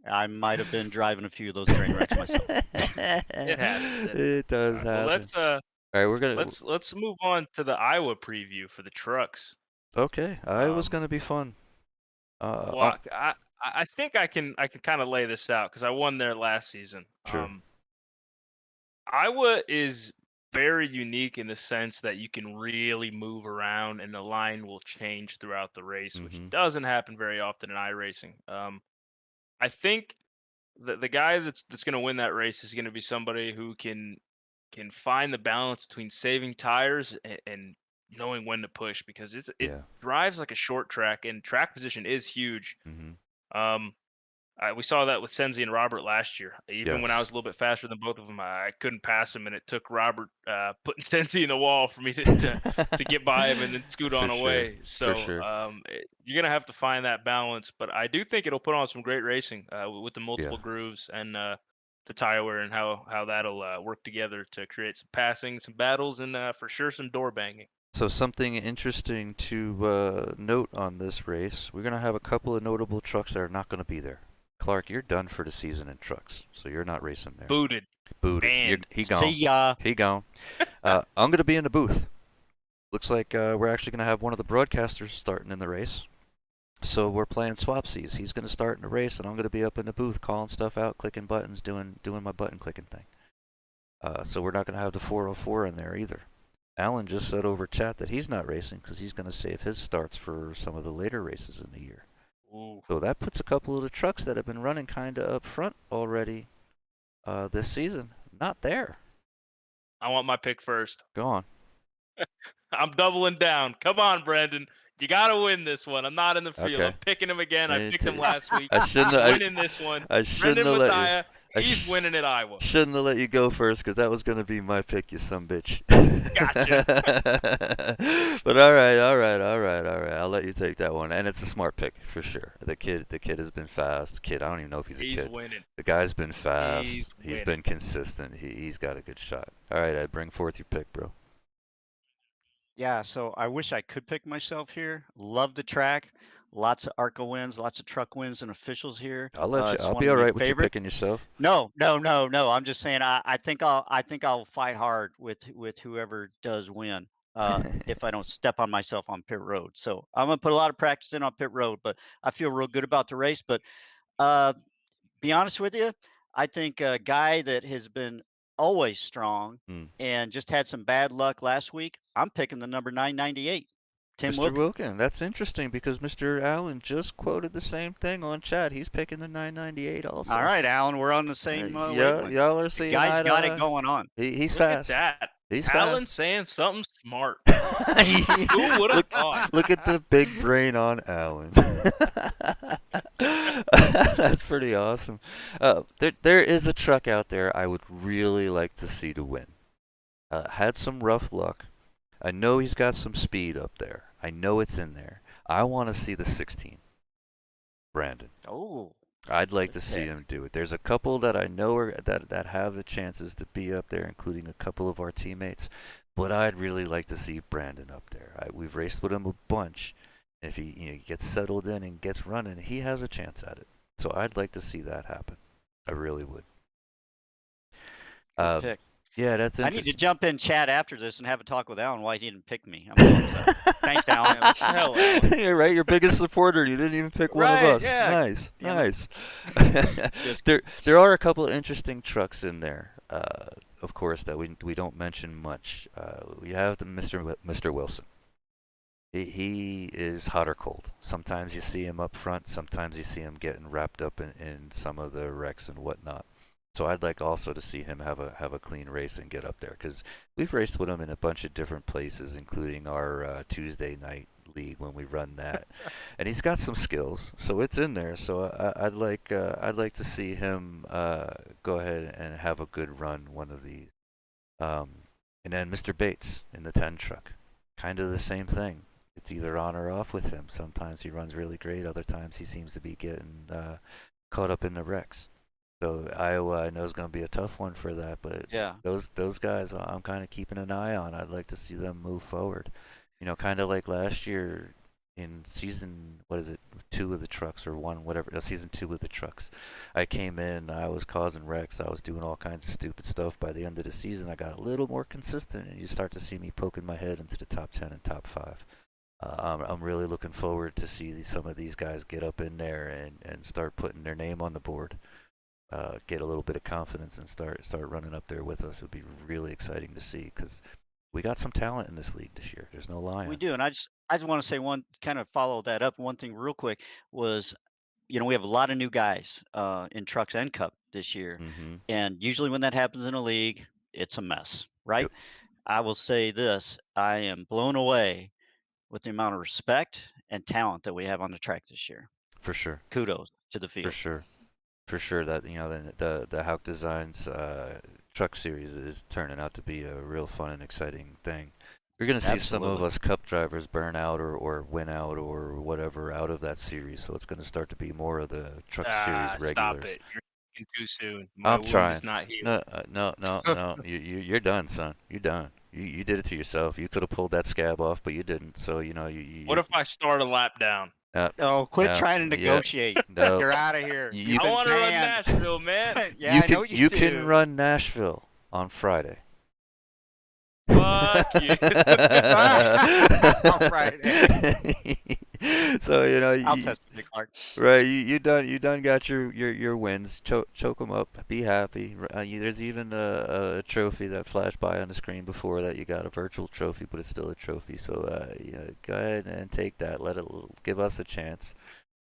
I might have been driving a few of those train wrecks myself. It happens. It does happen. Well, let's All right, we're gonna let's move on to the Iowa preview for the trucks. Okay, Iowa's gonna be fun. Well, I think I can kind of lay this out because I won there last season. Sure. Iowa is very unique in the sense that you can really move around and the line will change throughout the race, which doesn't happen very often in iRacing. I think the guy that's going to win that race is going to be somebody who can find the balance between saving tires and knowing when to push because it Yeah. drives like a short track and track position is huge. Mm-hmm. We saw that with Senzi and Robert last year. Even when I was Yes. a little bit faster than both of them, I couldn't pass him, and it took Robert putting Senzi in the wall for me to get by him and then scoot on For sure. away. So For sure. you're gonna have to find that balance. But I do think it'll put on some great racing with the multiple Yeah. grooves and the tire wear and how that'll work together to create some passing, some battles, and for sure some door banging. So something interesting to note on this race, we're gonna have a couple of notable trucks that are not gonna be there. Clark, you're done for the season in trucks, so you're not racing there. Booted. Booted. He gone. See ya. He gone. I'm gonna be in the booth. Looks like we're actually gonna have one of the broadcasters starting in the race. So we're playing swapsies. He's gonna start in the race, and I'm gonna be up in the booth calling stuff out, clicking buttons, doing my button clicking thing. So we're not gonna have the 404 in there either. Alan just said over chat that he's not racing because he's gonna save his starts for some of the later races in the year. Ooh. So that puts a couple of the trucks that have been running kind of up front already this season not there. I want my pick first. Go on. I'm doubling down. Come on, Brandon. You got to win this one. I'm not in the field. Okay. I'm picking him again. I picked him last week. I shouldn't He's have. winning this one. I shouldn't Brendan have let Mathiah, you. he's winning at Iowa. Shouldn't have let you go first because that was gonna be my pick, you sumbitch. Gotcha. But all right. I'll let you take that one, and it's a smart pick for sure. The kid has been fast. Kid, I don't even know if he's a kid. He's winning. The guy's been fast. He's winning. been consistent. He's got a good shot. All right, Ed, bring forth your pick, bro. Yeah, so I wish I could pick myself here. Love the track. Lots of ARCA wins, lots of truck wins and officials here. I'll let you. It's I'll one be of all my right with you favorite. picking yourself. No. I'm just saying I think I'll fight hard with whoever does win. If I don't step on myself on pit road. So I'm gonna put a lot of practice in on pit road, but I feel real good about the race. But be honest with you, I think a guy that has been always strong and just had some bad luck last week, I'm picking the number 998, Tim Mr. Wilk. Wilkin. That's interesting because Mr. Allen just quoted the same thing on chat. He's picking the 998 also. All right, Alan, we're on the same wavelength. Y'all are The seeing guy's got eye. it going on. He's Look fast. at that. He's Alan fast. saying something smart. Who would have thought? Look at the big brain on Alan. That's pretty awesome. There is a truck out there I would really like to see to win. Had some rough luck. I know he's got some speed up there. I know it's in there. I want to see the 16. Brandon. Oh. I'd like to see him do it. There's a couple that I know are, that have the chances to be up there, including a couple of our teammates. But I'd really like to see Brandon up there. We've raced with him a bunch, If he gets settled in and gets running, he has a chance at it. So I'd like to see that happen. I really would. Good Um, pick. yeah, that's I need to interesting. jump in chat after this and have a talk with Alan why he didn't pick me. I'm a little upset. Thanks, Alan. Yeah, what the hell, Alan? You're right. Your biggest supporter. You didn't even pick one of Right, us. yeah. Nice, Damn it. nice. Just there are a couple of interesting trucks in there. Of course, that we don't mention much. We have the Mr. Wilson. He is hot or cold. Sometimes you see him up front. Sometimes you see him getting wrapped up in some of the wrecks and whatnot. So I'd like also to see him have a clean race and get up there, because we've raced with him in a bunch of different places, including our Tuesday night league when we run that, and he's got some skills, so it's in there. So I'd like to see him go ahead and have a good run one of these. Um, and then Mr. Bates in the 10 truck, kind of the same thing. It's either on or off with him. Sometimes he runs really great. Other times he seems to be getting caught up in the wrecks. So Iowa, I know, is going to be a tough one for that, but yeah. those guys, I'm kind of keeping an eye on. I'd like to see them move forward. Kind of like last year in season, what is it, 2 of the trucks or 1, whatever, no, season 2 of the trucks. I came in, I was causing wrecks, I was doing all kinds of stupid stuff. By the end of the season, I got a little more consistent, and you start to see me poking my head into the top 10 and top 5. I'm really looking forward to see some of these guys get up in there and start putting their name on the board. Get a little bit of confidence and start running up there with us. It would be really exciting to see, because we got some talent in this league this year. There's no lying. We do, and I just want to say one kind of follow that up. One thing real quick was, we have a lot of new guys in trucks and cup this year, Mm-hmm. and usually when that happens in a league, it's a mess, right? Yep. I will say this: I am blown away with the amount of respect and talent that we have on the track this year. For sure. Kudos to the For field. sure. For sure that the Hauck Designs truck series is turning out to be a real fun and exciting thing. You're gonna see some of Absolutely. us cup drivers burn out or win out or whatever out of that series, so it's gonna start to be more of the truck series Stop regulars. it. You're thinking too soon. My I'm wound is trying. not healed. No, no. You're done, son. You're done. You did it to yourself. You could have pulled that scab off, but you didn't. So What if I start a lap down? Oh, quit no, trying to yeah, negotiate. no. You're out of here. You You've I been want to run banned. Nashville, man. Yeah, you I know can you can do. run Nashville on Friday. Fuck you. On Friday. So I'll test with you, Clark. right, you done got your wins. Choke them up. Be happy. There's even a trophy that flashed by on the screen before that. You got a virtual trophy, but it's still a trophy. So go ahead and take that. Give us a chance.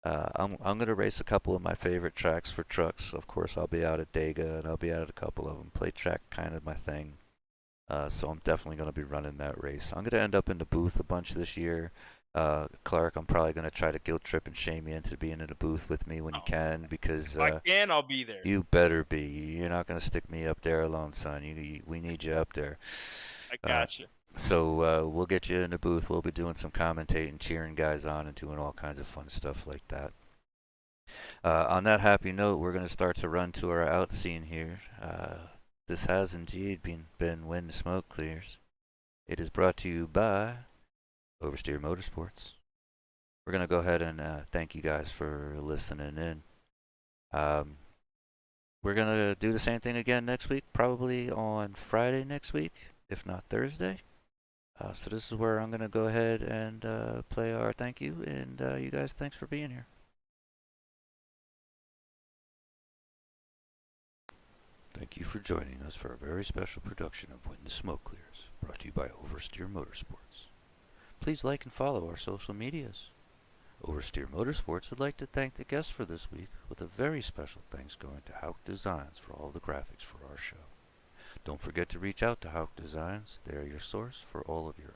I'm gonna race a couple of my favorite tracks for trucks. Of course, I'll be out at Dega and I'll be out at a couple of them. Play track kind of my thing. So I'm definitely going to be running that race. I'm going to end up in the booth a bunch this year. Clark, I'm probably going to try to guilt trip and shame you into being in the booth with me when you can, because If I can, I'll be there. you better be. You're not going to stick me up there alone, son. We need you up there. I got you. So we'll get you in the booth. We'll be doing some commentating, cheering guys on, and doing all kinds of fun stuff like that. On that happy note, we're going to start to run to our out scene here. This has indeed been When the Smoke Clears. It is brought to you by Oversteer Motorsports. We're going to go ahead and thank you guys for listening in. We're going to do the same thing again next week, probably on Friday next week, if not Thursday. So this is where I'm going to go ahead and play our thank you, and you guys, thanks for being here. Thank you for joining us for a very special production of When the Smoke Clears, brought to you by Oversteer Motorsports. Please like and follow our social medias. Oversteer Motorsports would like to thank the guests for this week, with a very special thanks going to Hauck Designs for all the graphics for our show. Don't forget to reach out to Hauck Designs. They are your source for all of your